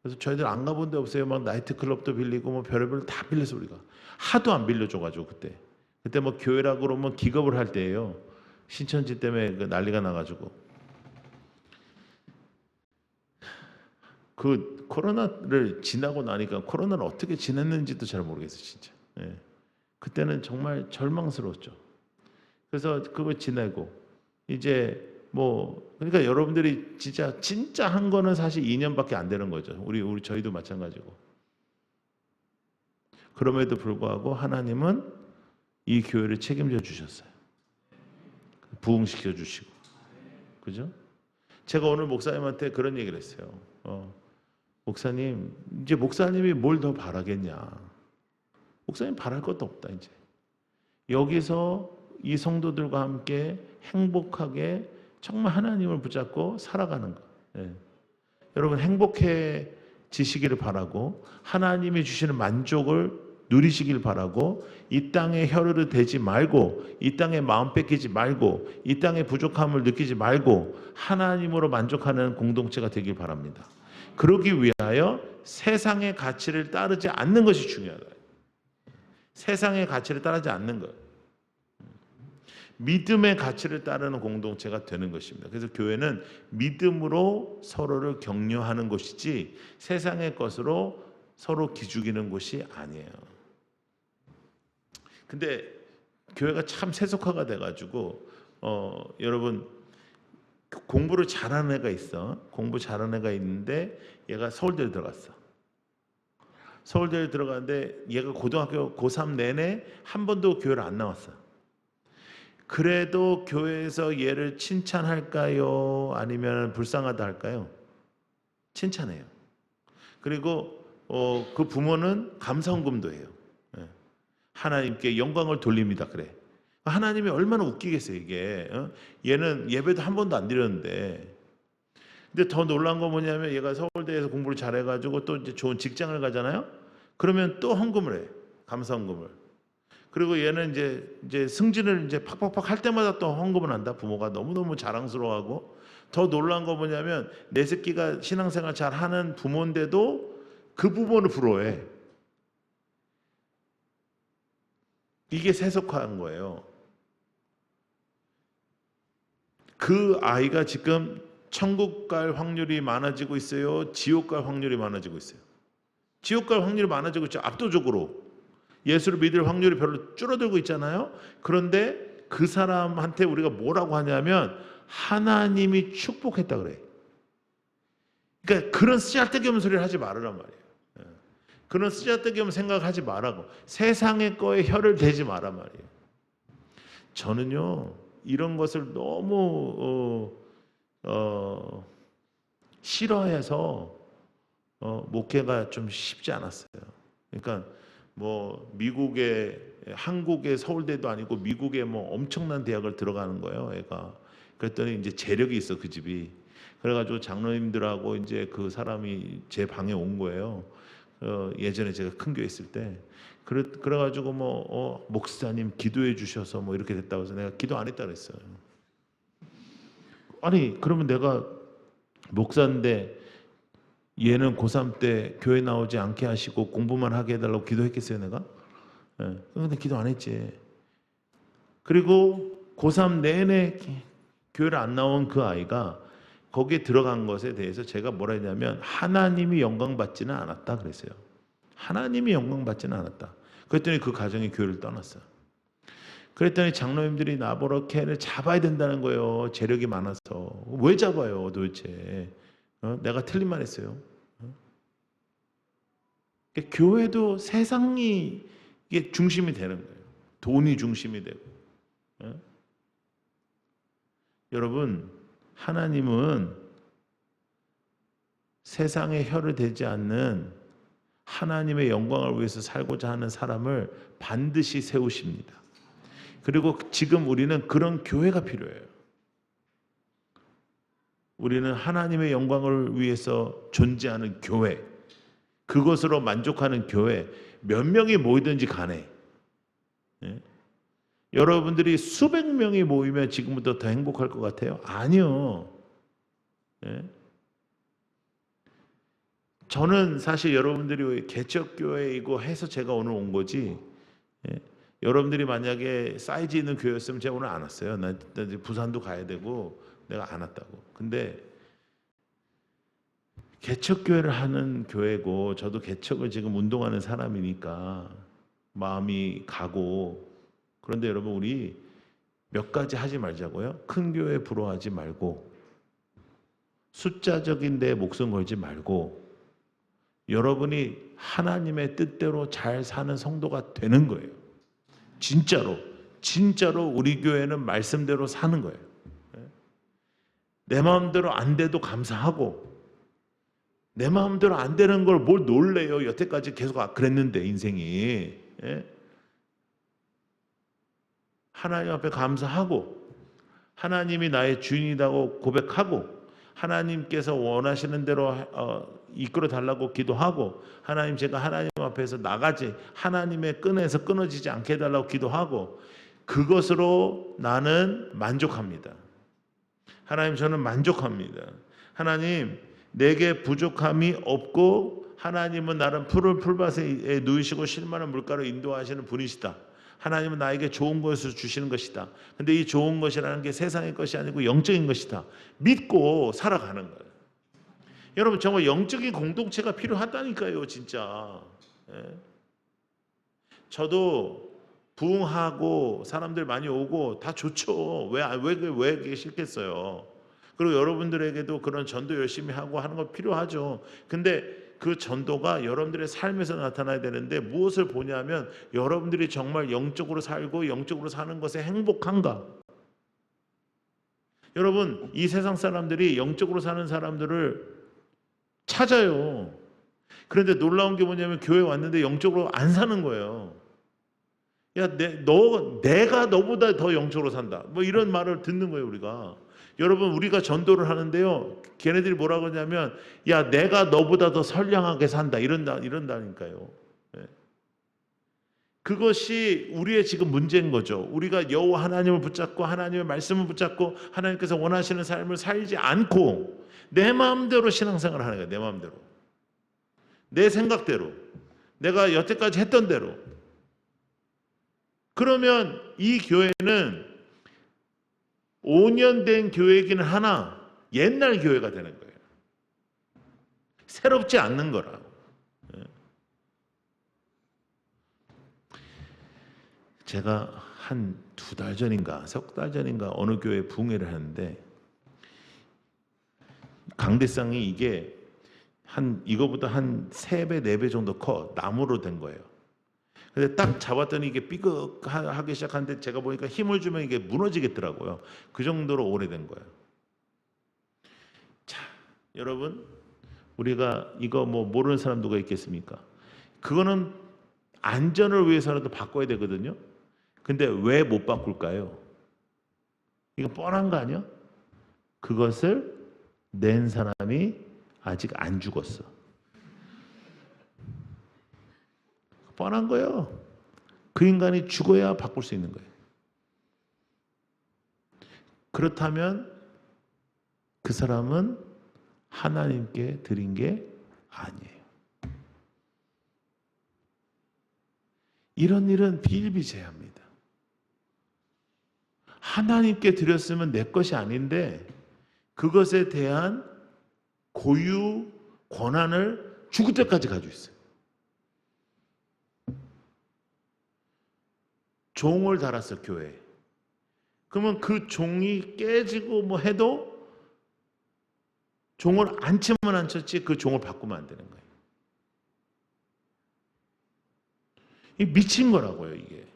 그래서 저희들 안 가본 데 없어요. 막 나이트클럽도 빌리고 뭐 별의별 다 빌려서 우리가 하도 안 빌려줘가지고 그때 뭐 교회라고 그러면 기겁을 할 때예요. 신천지 때문에 그 난리가 나가지고. 그 코로나를 지나고 나니까 코로나를 어떻게 지냈는지도 잘 모르겠어요, 진짜. 예. 그때는 정말 절망스러웠죠. 그래서 그거 지내고 이제 뭐 그러니까 여러분들이 진짜 한 거는 사실 2년밖에 안 되는 거죠. 우리 저희도 마찬가지고. 그럼에도 불구하고 하나님은 이 교회를 책임져 주셨어요. 부흥시켜 주시고, 그죠? 제가 오늘 목사님한테 그런 얘기를 했어요. 목사님, 이제 목사님이 뭘 더 바라겠냐? 목사님 바랄 것도 없다 이제. 여기서 이 성도들과 함께 행복하게 정말 하나님을 붙잡고 살아가는 것. 예. 여러분 행복해지시기를 바라고 하나님이 주시는 만족을 누리시길 바라고 이 땅에 혀르르 대지 말고 이 땅에 마음 뺏기지 말고 이 땅의 부족함을 느끼지 말고 하나님으로 만족하는 공동체가 되길 바랍니다. 그러기 위하여 세상의 가치를 따르지 않는 것이 중요하다. 세상의 가치를 따르지 않는 것. 믿음의 가치를 따르는 공동체가 되는 것입니다. 그래서 교회는 믿음으로 서로를 격려하는 곳이지 세상의 것으로 서로 기죽이는 곳이 아니에요. 근데 교회가 참 세속화가 돼가지고 여러분 공부를 잘하는 애가 있어. 공부 잘하는 애가 있는데 얘가 서울대를 들어갔어. 서울대를 들어갔는데 얘가 고등학교 고3 내내 한 번도 교회를 안 나왔어. 그래도 교회에서 얘를 칭찬할까요? 아니면 불쌍하다 할까요? 칭찬해요. 그리고 그 부모는 감사헌금도 해요. 예. 하나님께 영광을 돌립니다. 그래. 하나님이 얼마나 웃기겠어요 이게. 얘는 예배도 한 번도 안 드렸는데. 근데 더 놀란 건 뭐냐면 얘가 서울대에서 공부를 잘해가지고 또 이제 좋은 직장을 가잖아요. 그러면 또 헌금을 해. 감사헌금을. 그리고 얘는 이제 승진을 이제 팍팍팍 할 때마다 또 헌금을 한다. 부모가 너무너무 자랑스러워하고. 더 놀란 거 뭐냐면 내 새끼가 신앙생활 잘 하는 부모인데도 그 부모를 부러워해. 이게 세속화한 거예요. 그 아이가 지금 천국 갈 확률이 많아지고 있어요? 지옥 갈 확률이 많아지고 있어요? 지옥 갈 확률이 많아지고 있죠. 압도적으로. 예수를 믿을 확률이 별로 줄어들고 있잖아요. 그런데 그 사람한테 우리가 뭐라고 하냐면 하나님이 축복했다 그래. 그러니까 그런 쓰잘데기 없는 소리를 하지 말으란 말이에요. 그런 쓰잘데기 없는 생각하지 말라고. 세상의 거에 혀를 대지 마란 말이에요. 저는요 이런 것을 너무 싫어해서 목회가 좀 쉽지 않았어요. 그러니까 뭐 미국의 한국의 서울대도 아니고 미국의 뭐 엄청난 대학을 들어가는 거예요, 애가. 그랬더니 이제 재력이 있어 그 집이. 그래가지고 장로님들하고 이제 그 사람이 제 방에 온 거예요. 예전에 제가 큰 교회 있을 때. 그래가지고 뭐 목사님 기도해 주셔서 뭐 이렇게 됐다고 해서 내가 기도 안 했다 그랬어요. 아니 그러면 내가 목사인데 얘는 고3 때 교회 나오지 않게 하시고 공부만 하게 해달라고 기도했겠어요 내가? 예. 근데 기도 안 했지. 그리고 고3 내내 교회를 안 나온 그 아이가 거기에 들어간 것에 대해서 제가 뭐라 했냐면 하나님이 영광 받지는 않았다 그랬어요. 하나님이 영광 받지는 않았다. 그랬더니 그 가정이 교회를 떠났어요. 그랬더니 장로님들이 나보러 걔를 잡아야 된다는 거예요. 재력이 많아서. 왜 잡아요 도대체? 내가 틀린 말 했어요. 교회도 세상이 이게 중심이 되는 거예요. 돈이 중심이 되고. 여러분, 하나님은 세상에 혀를 대지 않는 하나님의 영광을 위해서 살고자 하는 사람을 반드시 세우십니다. 그리고 지금 우리는 그런 교회가 필요해요. 우리는 하나님의 영광을 위해서 존재하는 교회, 그것으로 만족하는 교회, 몇 명이 모이든지 간에 여러분들이 수백 명이 모이면 지금부터 더 행복할 것 같아요? 아니요. 저는 사실 여러분들이 개척교회이고 해서 제가 오늘 온 거지, 여러분들이 만약에 사이즈 있는 교회였으면 제가 오늘 안 왔어요. 나 부산도 가야 되고 내가 안 왔다고. 근데 개척교회를 하는 교회고 저도 개척을 지금 운동하는 사람이니까 마음이 가고. 그런데 여러분 우리 몇 가지 하지 말자고요. 큰 교회 부러워하지 말고 숫자적인 데 목숨 걸지 말고 여러분이 하나님의 뜻대로 잘 사는 성도가 되는 거예요. 진짜로 우리 교회는 말씀대로 사는 거예요. 내 마음대로 안 돼도 감사하고 내 마음대로 안 되는 걸 뭘 놀래요. 여태까지 계속 그랬는데 인생이. 하나님 앞에 감사하고 하나님이 나의 주인이라고 고백하고 하나님께서 원하시는 대로 이끌어 달라고 기도하고 하나님 제가 하나님 앞에서 나가지 하나님의 끈에서 끊어지지 않게 해달라고 기도하고 그것으로 나는 만족합니다. 하나님 저는 만족합니다. 하나님 내게 부족함이 없고 하나님은 나를 푸른 풀밭에 누이시고 실만한 물가로 인도하시는 분이시다. 하나님은 나에게 좋은 것을 주시는 것이다. 근데 이 좋은 것이라는 게 세상의 것이 아니고 영적인 것이다. 믿고 살아가는 거예요. 여러분 정말 영적인 공동체가 필요하다니까요. 진짜. 저도 부흥하고 사람들 많이 오고 다 좋죠. 왜 그게 싫겠어요. 그리고 여러분들에게도 그런 전도 열심히 하고 하는 거 필요하죠. 근데 그 전도가 여러분들의 삶에서 나타나야 되는데 무엇을 보냐면 여러분들이 정말 영적으로 살고 영적으로 사는 것에 행복한가? 여러분, 이 세상 사람들이 영적으로 사는 사람들을 찾아요. 그런데 놀라운 게 뭐냐면 교회 왔는데 영적으로 안 사는 거예요. 야, 내가 너보다 더 영적으로 산다. 뭐 이런 말을 듣는 거예요, 우리가. 여러분, 우리가 전도를 하는데요. 걔네들이 뭐라고 하냐면, 야, 내가 너보다 더 선량하게 산다. 이런다니까요. 예. 그것이 우리의 지금 문제인 거죠. 우리가 여호와 하나님을 붙잡고 하나님의 말씀을 붙잡고 하나님께서 원하시는 삶을 살지 않고 내 마음대로 신앙생활을 하는 거예요. 내 마음대로. 내 생각대로. 내가 여태까지 했던 대로. 그러면 이 교회는 5년 된 교회이기는 하나 옛날 교회가 되는 거예요. 새롭지 않는 거라. 제가 한 2달 전인가 3달 전인가 어느 교회 붕회를 하는데 강대상이 이게 이거보다 한 3배 4배 정도 커. 나무로 된 거예요. 근데 딱 잡았더니 이게 삐걱하기 시작하는데 제가 보니까 힘을 주면 이게 무너지겠더라고요. 그 정도로 오래된 거예요. 자, 여러분, 우리가 이거 뭐 모르는 사람 누가 있겠습니까? 그거는 안전을 위해서라도 바꿔야 되거든요. 근데 왜 못 바꿀까요? 이거 뻔한 거 아니야? 그것을 낸 사람이 아직 안 죽었어. 뻔한 거예요. 그 인간이 죽어야 바꿀 수 있는 거예요. 그렇다면 그 사람은 하나님께 드린 게 아니에요. 이런 일은 비일비재합니다. 하나님께 드렸으면 내 것이 아닌데 그것에 대한 고유 권한을 죽을 때까지 가지고 있어요. 종을 달았어, 교회에. 그러면 그 종이 깨지고 뭐 해도 종을 안 치면 안 쳤지 그 종을 바꾸면 안 되는 거예요. 이 미친 거라고요, 이게.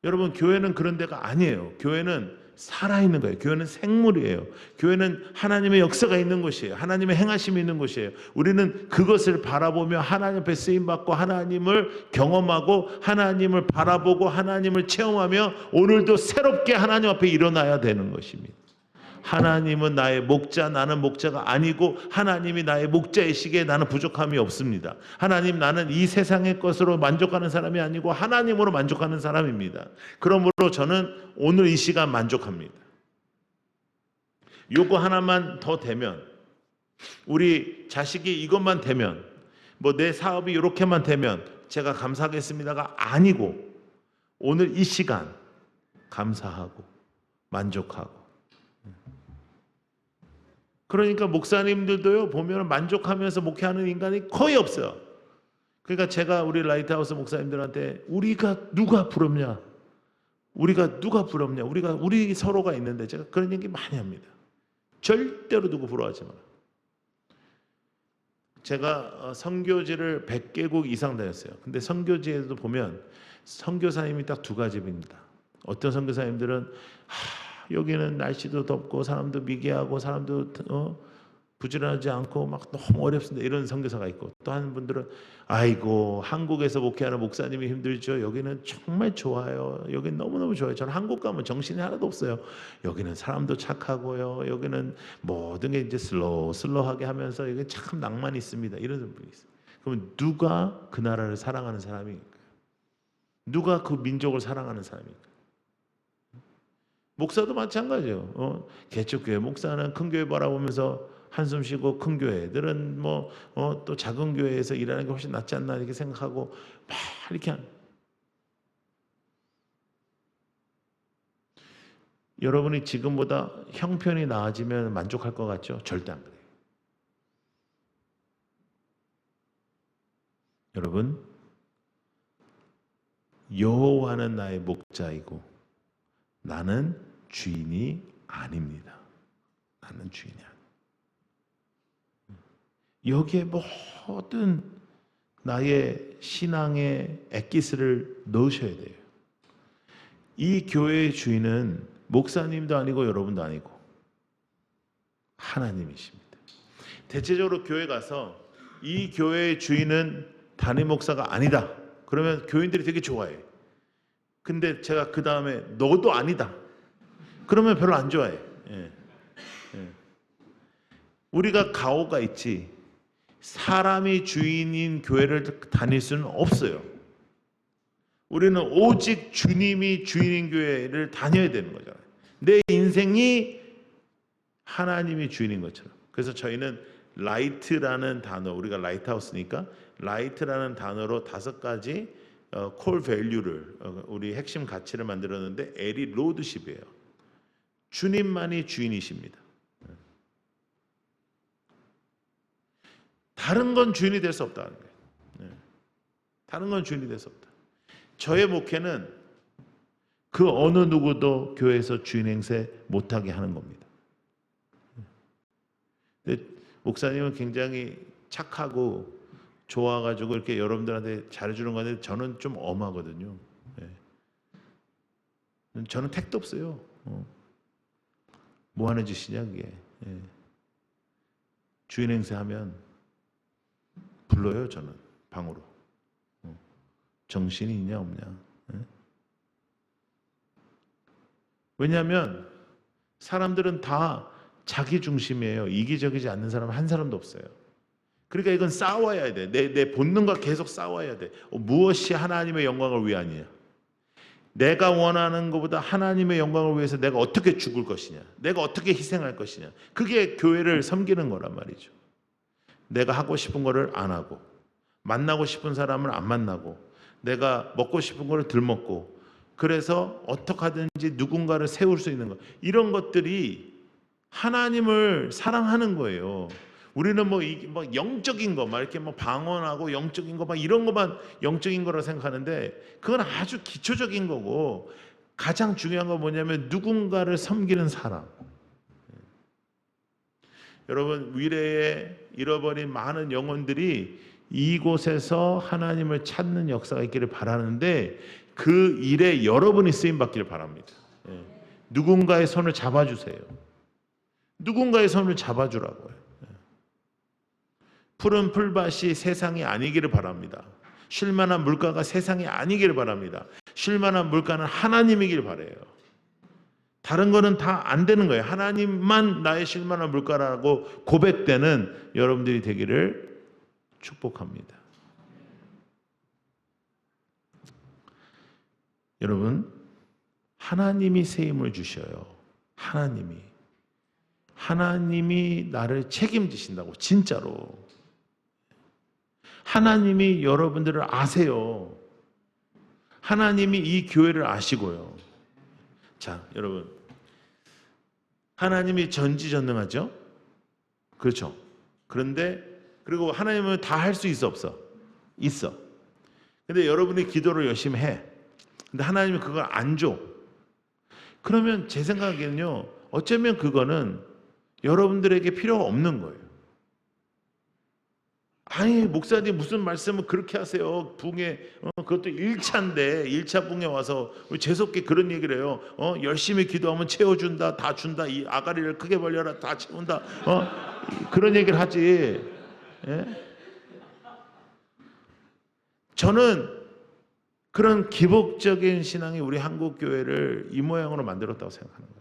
여러분, 교회는 그런 데가 아니에요. 교회는 살아있는 거예요. 교회는 생물이에요. 교회는 하나님의 역사가 있는 곳이에요. 하나님의 행하심이 있는 곳이에요. 우리는 그것을 바라보며 하나님 앞에 쓰임받고 하나님을 경험하고 하나님을 바라보고 하나님을 체험하며 오늘도 새롭게 하나님 앞에 일어나야 되는 것입니다. 하나님은 나의 목자, 나는 목자가 아니고 하나님이 나의 목자이시기에 나는 부족함이 없습니다. 하나님, 나는 이 세상의 것으로 만족하는 사람이 아니고 하나님으로 만족하는 사람입니다. 그러므로 저는 오늘 이 시간 만족합니다. 요거 하나만 더 되면, 우리 자식이 이것만 되면, 뭐 내 사업이 이렇게만 되면 제가 감사하겠습니다가 아니고 오늘 이 시간 감사하고 만족하고. 그러니까 목사님들도요, 보면 만족하면서 목회하는 인간이 거의 없어요. 그러니까 제가 우리 라이트하우스 목사님들한테 우리가 누가 부럽냐? 우리 서로가 있는데 제가 그런 얘기 많이 합니다. 절대로 누구 부러워하지 마라. 제가 선교지를 100개국 이상 다녔어요. 근데 선교지에도 보면 선교사님이 딱 2가지입니다. 어떤 선교사님들은 여기는 날씨도 덥고 사람도 미개하고 사람도 부지런하지 않고 막 너무 어렵습니다. 이런 선교사가 있고, 또 한 분들은 아이고 한국에서 목회하는 목사님이 힘들죠. 여기는 정말 좋아요. 여기는 너무너무 좋아요. 저는 한국 가면 정신이 하나도 없어요. 여기는 사람도 착하고요. 여기는 모든 게 이제 슬로우하게 하면서 여기 참 낭만이 있습니다. 이런 분이 있어요. 그러면 누가 그 나라를 사랑하는 사람입니까? 누가 그 민족을 사랑하는 사람입니까? 목사도 마찬가지예요. 개척교회 목사는 큰 교회 바라보면서 한숨 쉬고, 큰 교회들은 또 작은 교회에서 일하는 게 훨씬 낫지 않나 이렇게 생각하고 막 이렇게 여러분이 지금보다 형편이 나아지면 만족할 것 같죠? 절대 안 그래요. 여러분, 여호와는 나의 목자이고 나는 주인이 아닙니다. 나는 주인이 아니에요. 여기에 모든 나의 신앙의 엑기스를 넣으셔야 돼요. 이 교회의 주인은 목사님도 아니고 여러분도 아니고 하나님이십니다. 대체적으로 교회 가서 이 교회의 주인은 담임 목사가 아니다. 그러면 교인들이 되게 좋아해. 근데 제가 그 다음에 너도 아니다. 그러면 별로 안 좋아해. 예. 예. 우리가 가오가 있지 사람이 주인인 교회를 다닐 수는 없어요. 우리는 오직 주님이 주인인 교회를 다녀야 되는 거잖아요. 내 인생이 하나님이 주인인 것처럼. 그래서 저희는 라이트라는 단어, 우리가 라이트하우스니까 라이트라는 단어로 5가지 콜 밸류를 우리 핵심 가치를 만들었는데 L이 로드십이에요. 주님만이 주인이십니다. 다른 건 주인이 될 수 없다는 거예요. 다른 건 주인이 될 수 없다. 저의 목회는 그 어느 누구도 교회에서 주인 행세 못하게 하는 겁니다. 근데 목사님은 굉장히 착하고 좋아가지고 이렇게 여러분들한테 잘해주는 건데 저는 좀 엄하거든요. 저는 택도 없어요. 뭐 하는 짓이냐 그게. 주인 행세하면 불러요. 저는 방으로. 정신이 있냐 없냐. 왜냐하면 사람들은 다 자기 중심이에요. 이기적이지 않는 사람 한 사람도 없어요. 그러니까 이건 싸워야 돼. 내 본능과 계속 싸워야 돼. 무엇이 하나님의 영광을 위하냐. 내가 원하는 것보다 하나님의 영광을 위해서 내가 어떻게 죽을 것이냐. 내가 어떻게 희생할 것이냐. 그게 교회를 섬기는 거란 말이죠. 내가 하고 싶은 거를 안 하고 만나고 싶은 사람을 안 만나고 내가 먹고 싶은 거를 덜 먹고 그래서 어떻게 하든지 누군가를 세울 수 있는 것. 이런 것들이 하나님을 사랑하는 거예요. 우리는 뭐 영적인 거, 막 이렇게 뭐 방언하고 영적인 거, 막 이런 것만 영적인 거라 생각하는데 그건 아주 기초적인 거고 가장 중요한 건 뭐냐면 누군가를 섬기는 사람. 여러분 위례에 잃어버린 많은 영혼들이 이곳에서 하나님을 찾는 역사가 있기를 바라는데 그 일에 여러분이 쓰임 받기를 바랍니다. 누군가의 손을 잡아주세요. 누군가의 손을 잡아주라고요. 푸른 풀밭이 세상이 아니기를 바랍니다. 쉴만한 물가가 세상이 아니기를 바랍니다. 쉴만한 물가는 하나님이길 바라요. 다른 거는 다 안 되는 거예요. 하나님만 나의 쉴만한 물가라고 고백되는 여러분들이 되기를 축복합니다. 여러분, 하나님이 새 힘을 주셔요. 하나님이 나를 책임지신다고 진짜로. 하나님이 여러분들을 아세요. 하나님이 이 교회를 아시고요. 자, 여러분. 하나님이 전지전능하죠? 그렇죠. 그런데 그리고 하나님은 다 할 수 있어 없어? 있어. 근데 여러분이 기도를 열심히 해. 근데 하나님이 그걸 안 줘. 그러면 제 생각에는요. 어쩌면 그거는 여러분들에게 필요가 없는 거예요. 아니 목사님 무슨 말씀을 그렇게 하세요. 붕에 그것도 1차인데 1차 붕에 와서 우리 재수없게 그런 얘기를 해요. 열심히 기도하면 채워준다. 다 준다. 이 아가리를 크게 벌려라. 다 채운다. 그런 얘기를 하지. 예? 저는 그런 기복적인 신앙이 우리 한국 교회를 이 모양으로 만들었다고 생각하는 거예요.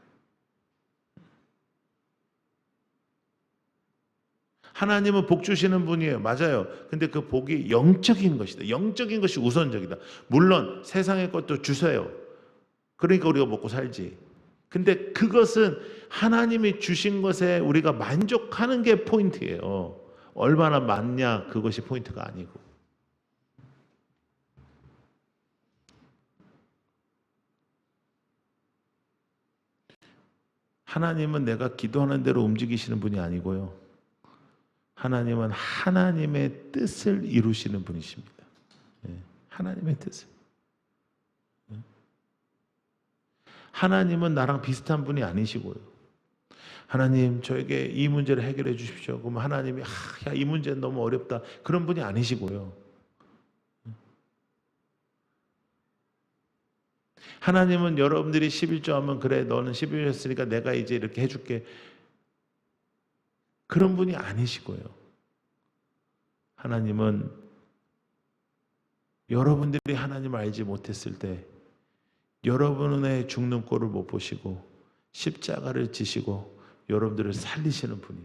하나님은 복 주시는 분이에요. 맞아요. 근데 그 복이 영적인 것이다. 영적인 것이 우선적이다. 물론 세상의 것도 주세요. 그러니까 우리가 먹고 살지. 근데 그것은 하나님이 주신 것에 우리가 만족하는 게 포인트예요. 얼마나 많냐 그것이 포인트가 아니고. 하나님은 내가 기도하는 대로 움직이시는 분이 아니고요. 하나님은 하나님의 뜻을 이루시는 분이십니다. 하나님의 뜻을. 하나님은 나랑 비슷한 분이 아니시고요. 하나님 저에게 이 문제를 해결해 주십시오. 그럼 하나님이 야, 이 문제는 너무 어렵다. 그런 분이 아니시고요. 하나님은 여러분들이 11조 하면 그래 너는 11조 했으니까 내가 이제 이렇게 해줄게. 그런 분이 아니시고요. 하나님은 여러분들이 하나님을 알지 못했을 때 여러분의 죽는 꼴을 못 보시고 십자가를 지시고 여러분들을 살리시는 분이,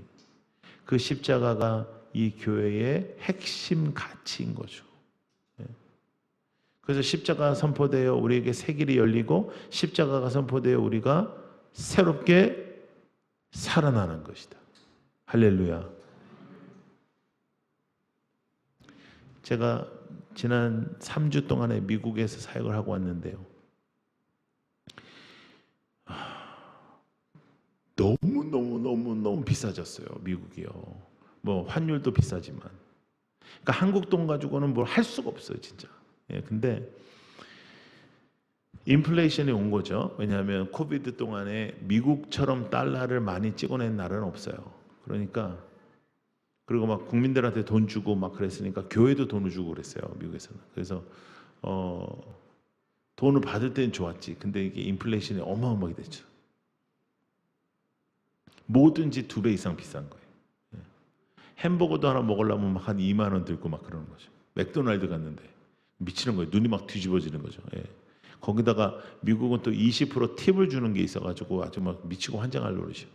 그 십자가가 이 교회의 핵심 가치인 거죠. 그래서 십자가가 선포되어 우리에게 새 길이 열리고 십자가가 선포되어 우리가 새롭게 살아나는 것이다. 할렐루야. 제가 지난 3주 동안에 미국에서 사역을 하고 왔는데요. 너무 비싸졌어요. 미국이요. 뭐 환율도 비싸지만. 그러니까 한국 돈 가지고는 뭘 할 수가 없어요, 진짜. 예, 근데 인플레이션이 온 거죠. 왜냐하면 코비드 동안에 미국처럼 달러를 많이 찍어낸 나라는 없어요. 그러니까 그리고 막 국민들한테 돈 주고 막 그랬으니까 교회도 돈을 주고 그랬어요, 미국에서는. 그래서 돈을 받을 때는 좋았지. 근데 이게 인플레이션이 어마어마하게 됐죠. 뭐든지 2배 이상 비싼 거예요. 햄버거도 하나 먹으려면 막 한 2만 원 들고 막 그러는 거죠. 맥도날드 갔는데 미치는 거예요. 눈이 막 뒤집어지는 거죠. 예. 거기다가 미국은 또 20% 팁을 주는 게 있어가지고 아주 막 미치고 환장할 노릇이요.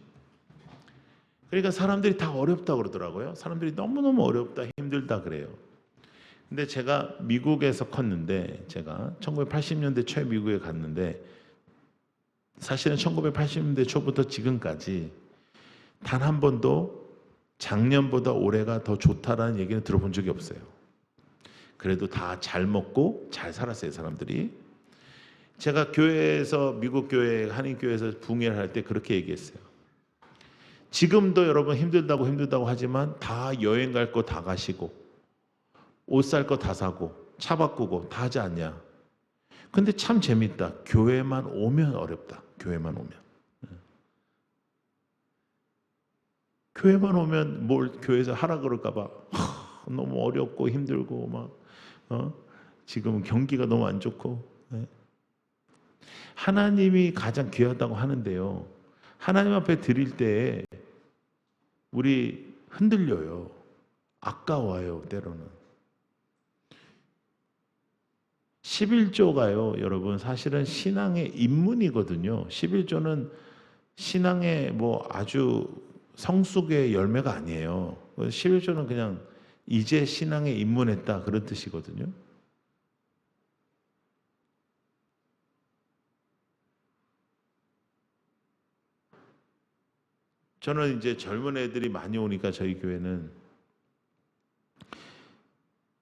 그러니까 사람들이 다 어렵다 그러더라고요. 사람들이 너무너무 어렵다, 힘들다 그래요. 근데 제가 미국에서 컸는데, 제가 1980년대 초에 미국에 갔는데 사실은 1980년대 초부터 지금까지 단 한 번도 작년보다 올해가 더 좋다라는 얘기는 들어본 적이 없어요. 그래도 다 잘 먹고 잘 살았어요, 사람들이. 제가 교회에서, 미국 교회, 한인교회에서 붕해를 할 때 그렇게 얘기했어요. 지금도 여러분 힘들다고 하지만 다 여행 갈 거 다 가시고 옷 살 거 다 사고 차 바꾸고 다 하지 않냐. 근데 참 재밌다. 교회만 오면 어렵다. 교회만 오면. 교회만 오면 뭘 교회에서 하라 그럴까 봐 너무 어렵고 힘들고 막 지금은 경기가 너무 안 좋고. 하나님이 가장 귀하다고 하는데요. 하나님 앞에 드릴 때 우리 흔들려요. 아까워요, 때로는. 11조가요, 여러분, 사실은 신앙의 입문이거든요. 11조는 신앙의 뭐 아주 성숙의 열매가 아니에요. 11조는 그냥 이제 신앙에 입문했다, 그런 뜻이거든요. 저는 이제 젊은 애들이 많이 오니까 저희 교회는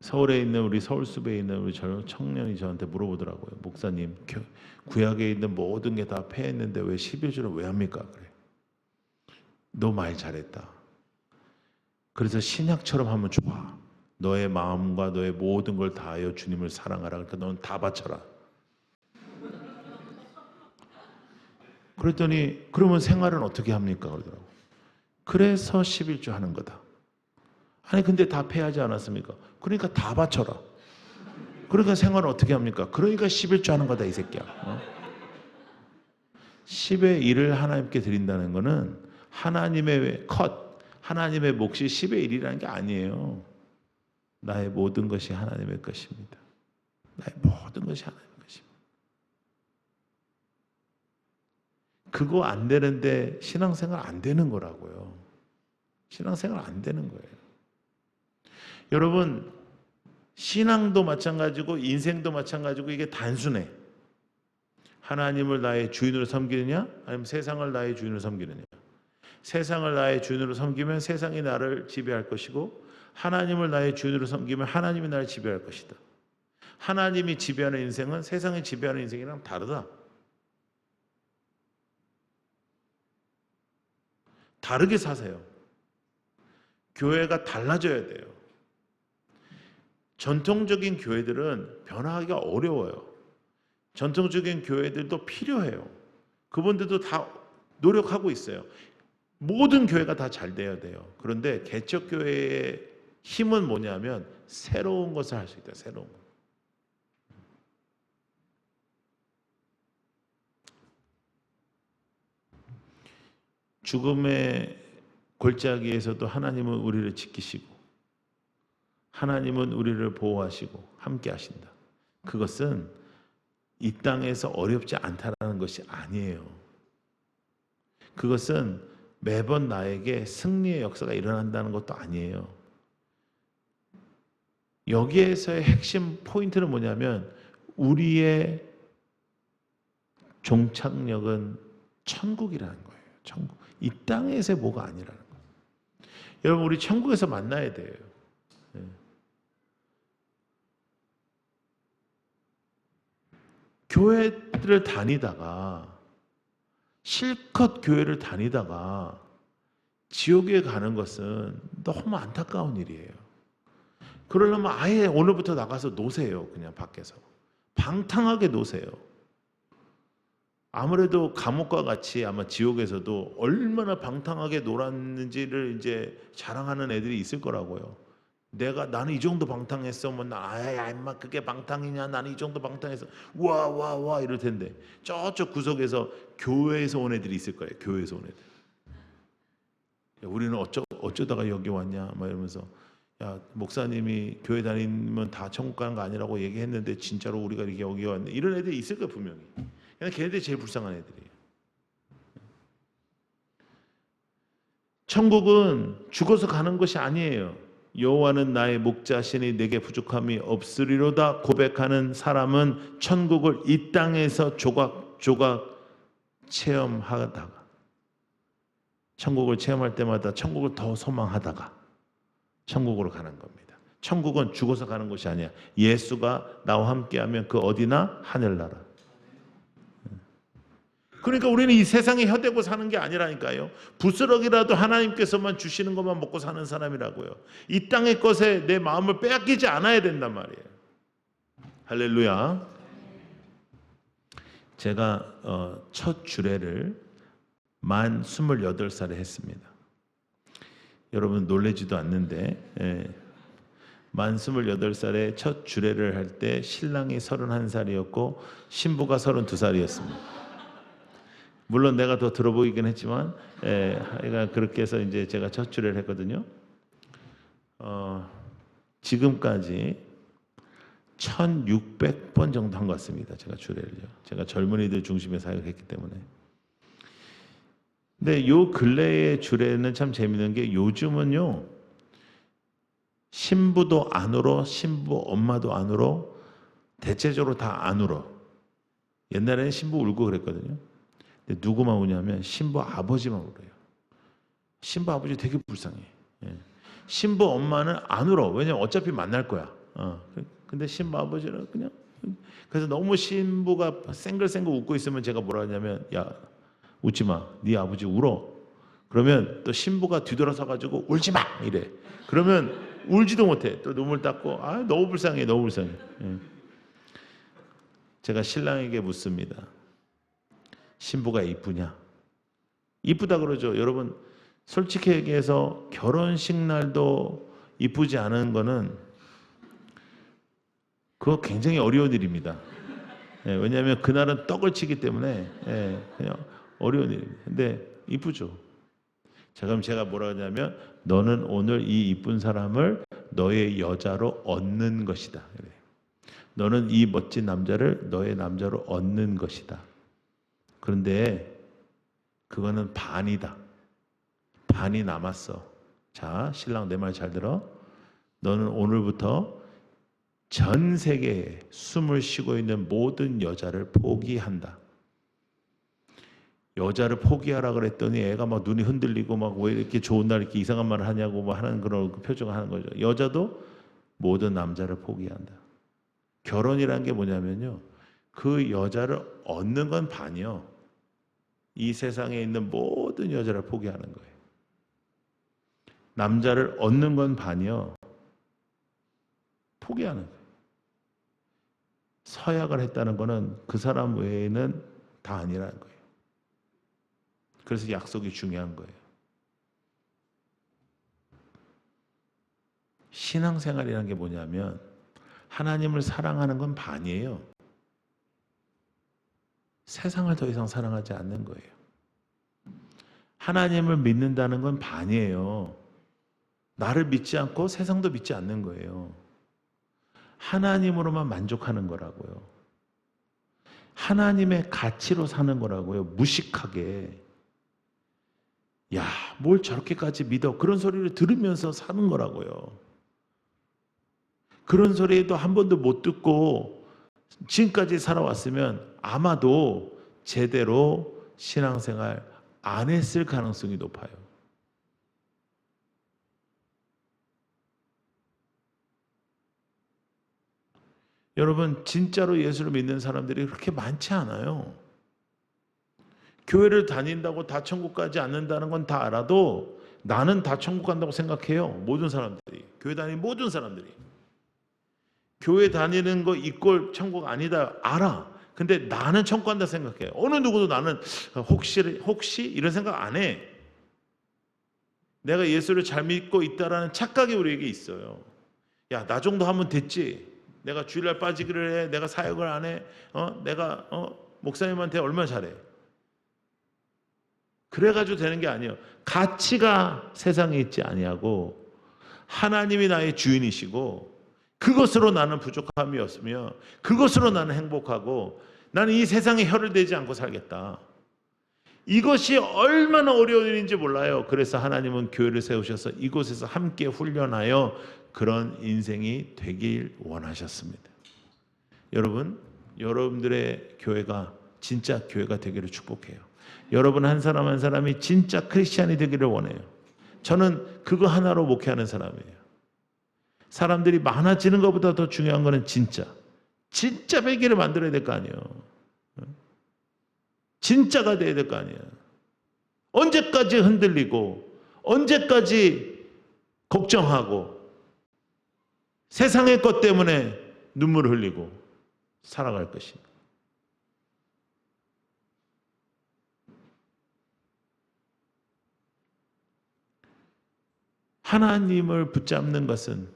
서울에 있는 우리 서울숲에 있는 우리 청년이 저한테 물어보더라고요. 목사님, 구약에 있는 모든 게 다 폐했는데 왜 11조를 왜 합니까? 그래. 너 말 잘했다. 그래서 신약처럼 하면 좋아. 너의 마음과 너의 모든 걸 다하여 주님을 사랑하라. 그러니까 너는 다 바쳐라. 그랬더니 그러면 생활은 어떻게 합니까? 그러더라고. 그래서 11조 하는 거다. 아니 근데 다 패하지 않았습니까? 그러니까 다 바쳐라. 그러니까 생활은 어떻게 합니까? 그러니까 11조 하는 거다, 이 새끼야. 10의 1을 하나님께 드린다는 거는 하나님의 하나님의 몫이 10의 1이라는 게 아니에요. 나의 모든 것이 하나님의 것입니다. 나의 모든 것이 하나님의 것입니다. 그거 안 되는데 신앙생활 안 되는 거라고요. 신앙생활 안 되는 거예요. 여러분, 신앙도 마찬가지고 인생도 마찬가지고 이게 단순해. 하나님을 나의 주인으로 섬기느냐 아니면 세상을 나의 주인으로 섬기느냐. 세상을 나의 주인으로 섬기면 세상이 나를 지배할 것이고, 하나님을 나의 주인으로 섬기면 하나님이 나를 지배할 것이다. 하나님이 지배하는 인생은 세상이 지배하는 인생이랑 다르다. 다르게 사세요. 교회가 달라져야 돼요. 전통적인 교회들은 변화하기가 어려워요. 전통적인 교회들도 필요해요. 그분들도 다 노력하고 있어요. 모든 교회가 다 잘 돼야 돼요. 그런데 개척교회의 힘은 뭐냐면 새로운 것을 할 수 있다. 새로운 것. 죽음의 골짜기에서도 하나님은 우리를 지키시고 하나님은 우리를 보호하시고 함께 하신다. 그것은 이 땅에서 어렵지 않다라는 것이 아니에요. 그것은 매번 나에게 승리의 역사가 일어난다는 것도 아니에요. 여기에서의 핵심 포인트는 뭐냐면 우리의 종착역은 천국이라는 거예요. 천국. 이 땅에서의 뭐가 아니라는 거예요. 여러분 우리 천국에서 만나야 돼요. 교회를 다니다가 실컷 교회를 다니다가 지옥에 가는 것은 너무 안타까운 일이에요. 그러려면 아예 오늘부터 나가서 노세요. 그냥 밖에서. 방탕하게 노세요. 아무래도 감옥과 같이 아마 지옥에서도 얼마나 방탕하게 놀았는지를 이제 자랑하는 애들이 있을 거라고요. 나는 이 정도 방탕했어. 뭐 아야 임마 그게 방탕이냐? 나는 이 정도 방탕했어. 와 이럴 텐데 저쪽 구석에서 교회에서 온 애들이 있을 거예요. 교회에서 온 애들. 야, 우리는 어쩌다가 여기 왔냐? 막 이러면서 야 목사님이 교회 다니면 다 천국 가는 거 아니라고 얘기했는데 진짜로 우리가 이렇게 여기 왔네. 이런 애들이 있을 거예요 분명히. 그냥 걔네들이 제일 불쌍한 애들이에요. 천국은 죽어서 가는 것이 아니에요. 여호와는 나의 목자시니 내게 부족함이 없으리로다 고백하는 사람은 천국을 이 땅에서 조각조각 체험하다가 천국을 체험할 때마다 천국을 더 소망하다가 천국으로 가는 겁니다. 천국은 죽어서 가는 것이 아니야. 예수가 나와 함께하면 그 어디나 하늘나라. 그러니까 우리는 이 세상에 혀대고 사는 게 아니라니까요. 부스럭이라도 하나님께서만 주시는 것만 먹고 사는 사람이라고요. 이 땅의 것에 내 마음을 빼앗기지 않아야 된단 말이에요. 할렐루야. 제가 첫 주례를 만 28살에 했습니다. 여러분 놀라지도 않는데 만 28살에 첫 주례를 할 때 신랑이 31살이었고 신부가 32살이었습니다. 물론 내가 더 들어보이긴 했지만, 그렇게 해서 이제 제가 첫 주례를 했거든요. 지금까지 1600번 정도 한 것 같습니다. 제가 주례를요. 제가 젊은이들 중심의 사역을 했기 때문에. 근데 요 근래의 주례는 참 재밌는 게 요즘은요, 신부도 안 울어, 신부 엄마도 안 울어, 대체적으로 다 안 울어. 옛날에는 신부 울고 그랬거든요. 근데 누구만 우냐면 신부 아버지만 울어요. 신부 아버지 되게 불쌍해. 신부 엄마는 안 울어. 왜냐면 어차피 만날 거야. 근데 신부 아버지는 그냥 그래서 너무 신부가 쌩글쌩글 웃고 있으면 제가 뭐라 하냐면 야 웃지 마. 네 아버지 울어. 그러면 또 신부가 뒤돌아서 가지고 울지 마 이래. 그러면 울지도 못해. 또 눈물 닦고 아 너무 불쌍해. 너무 불쌍해. 제가 신랑에게 묻습니다. 신부가 이쁘냐? 이쁘다 그러죠. 여러분 솔직히 얘기해서 결혼식 날도 이쁘지 않은 거는 그거 굉장히 어려운 일입니다. 왜냐하면 그날은 떡을 치기 때문에 그냥 어려운 일입니다. 근데 이쁘죠. 자 그럼 제가 뭐라 하냐면 너는 오늘 이 이쁜 사람을 너의 여자로 얻는 것이다. 너는 이 멋진 남자를 너의 남자로 얻는 것이다. 그런데 그거는 반이다. 반이 남았어. 자, 신랑 내 말 잘 들어. 너는 오늘부터 전 세계에 숨을 쉬고 있는 모든 여자를 포기한다. 여자를 포기하라 그랬더니 애가 막 눈이 흔들리고 막 왜 이렇게 좋은 날 이렇게 이상한 말을 하냐고 막 하는 그런 표정을 하는 거죠. 여자도 모든 남자를 포기한다. 결혼이란 게 뭐냐면요. 그 여자를 얻는 건 반이요. 이 세상에 있는 모든 여자를 포기하는 거예요. 남자를 얻는 건 반이요. 포기하는 거예요. 서약을 했다는 거는 그 사람 외에는 다 아니라는 거예요. 그래서 약속이 중요한 거예요. 신앙생활이라는 게 뭐냐면 하나님을 사랑하는 건 반이에요. 세상을 더 이상 사랑하지 않는 거예요. 하나님을 믿는다는 건 반이에요. 나를 믿지 않고 세상도 믿지 않는 거예요. 하나님으로만 만족하는 거라고요. 하나님의 가치로 사는 거라고요. 무식하게. 야, 뭘 저렇게까지 믿어? 그런 소리를 들으면서 사는 거라고요. 그런 소리도 한 번도 못 듣고 지금까지 살아왔으면 아마도 제대로 신앙생활 안 했을 가능성이 높아요. 여러분, 진짜로 예수를 믿는 사람들이 그렇게 많지 않아요. 교회를 다닌다고 다 천국 가지 않는다는 건 다 알아도 나는 다 천국 간다고 생각해요. 모든 사람들이. 교회 다니는 모든 사람들이. 교회 다니는 거 이꼴 천국 아니다 알아. 근데 나는 천국 간다 생각해요. 어느 누구도 나는 혹시 이런 생각 안 해. 내가 예수를 잘 믿고 있다라는 착각이 우리에게 있어요. 야, 나 정도 하면 됐지. 내가 주일날 빠지기를 해. 내가 사역을 안 해. 내가 목사님한테 얼마나 잘해. 그래가지고 되는 게 아니에요. 가치가 세상에 있지 아니하고 하나님이 나의 주인이시고 그것으로 나는 부족함이 없으며 그것으로 나는 행복하고 나는 이 세상에 혀를 대지 않고 살겠다. 이것이 얼마나 어려운 일인지 몰라요. 그래서 하나님은 교회를 세우셔서 이곳에서 함께 훈련하여 그런 인생이 되길 원하셨습니다. 여러분, 여러분들의 교회가 진짜 교회가 되기를 축복해요. 여러분 한 사람 한 사람이 진짜 크리스찬이 되기를 원해요. 저는 그거 하나로 목회하는 사람이에요. 사람들이 많아지는 것보다 더 중요한 거는 진짜 배기를 만들어야 될 거 아니에요. 진짜가 돼야 될 거 아니에요. 언제까지 흔들리고 언제까지 걱정하고 세상의 것 때문에 눈물을 흘리고 살아갈 것인가. 하나님을 붙잡는 것은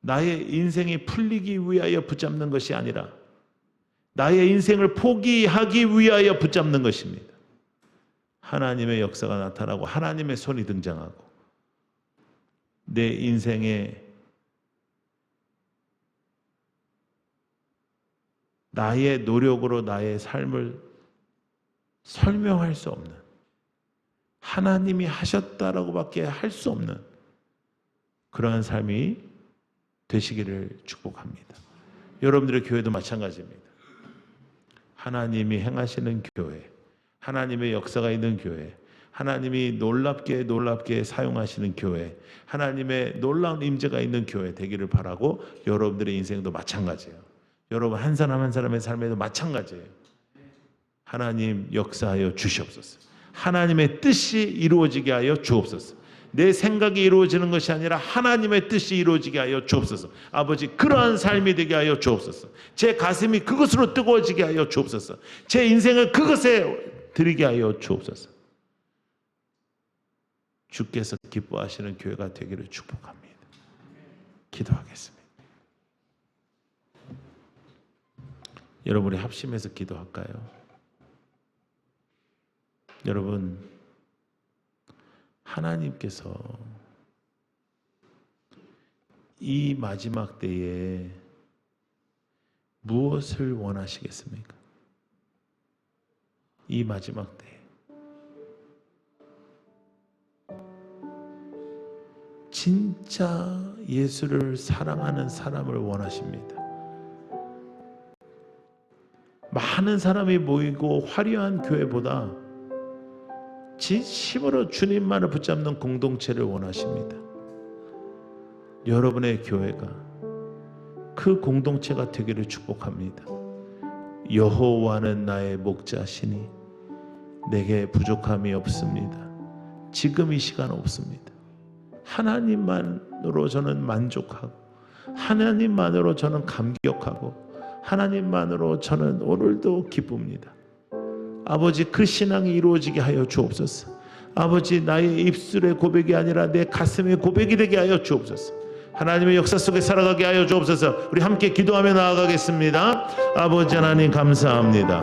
나의 인생이 풀리기 위하여 붙잡는 것이 아니라 나의 인생을 포기하기 위하여 붙잡는 것입니다. 하나님의 역사가 나타나고 하나님의 손이 등장하고 내 인생에 나의 노력으로 나의 삶을 설명할 수 없는 하나님이 하셨다라고밖에 할 수 없는 그러한 삶이 되시기를 축복합니다. 여러분들의 교회도 마찬가지입니다. 하나님이 행하시는 교회, 하나님의 역사가 있는 교회, 하나님이 놀랍게 사용하시는 교회, 하나님의 놀라운 임재가 있는 교회 되기를 바라고 여러분들의 인생도 마찬가지예요. 여러분 한 사람 한 사람의 삶에도 마찬가지예요. 하나님 역사하여 주시옵소서. 하나님의 뜻이 이루어지게 하여 주옵소서. 내 생각이 이루어지는 것이 아니라 하나님의 뜻이 이루어지게 하여 주옵소서. 아버지, 그러한 삶이 되게 하여 주옵소서. 제 가슴이 그것으로 뜨거워지게 하여 주옵소서. 제 인생을 그것에 드리게 하여 주옵소서. 주께서 기뻐하시는 교회가 되기를 축복합니다. 기도하겠습니다. 여러분, 우리 합심해서 기도할까요? 여러분, 하나님께서 이 마지막 때에 무엇을 원하시겠습니까? 이 마지막 때에 진짜 예수를 사랑하는 사람을 원하십니다. 많은 사람이 모이고 화려한 교회보다 진심으로 주님만을 붙잡는 공동체를 원하십니다. 여러분의 교회가 그 공동체가 되기를 축복합니다. 여호와는 나의 목자시니 내게 부족함이 없습니다. 지금 이 시간 없습니다. 하나님만으로 저는 만족하고 하나님만으로 저는 감격하고 하나님만으로 저는 오늘도 기쁩니다. 아버지, 그 신앙이 이루어지게 하여 주옵소서. 아버지, 나의 입술의 고백이 아니라 내 가슴의 고백이 되게 하여 주옵소서. 하나님의 역사 속에 살아가게 하여 주옵소서. 우리 함께 기도하며 나아가겠습니다. 아버지 하나님 감사합니다.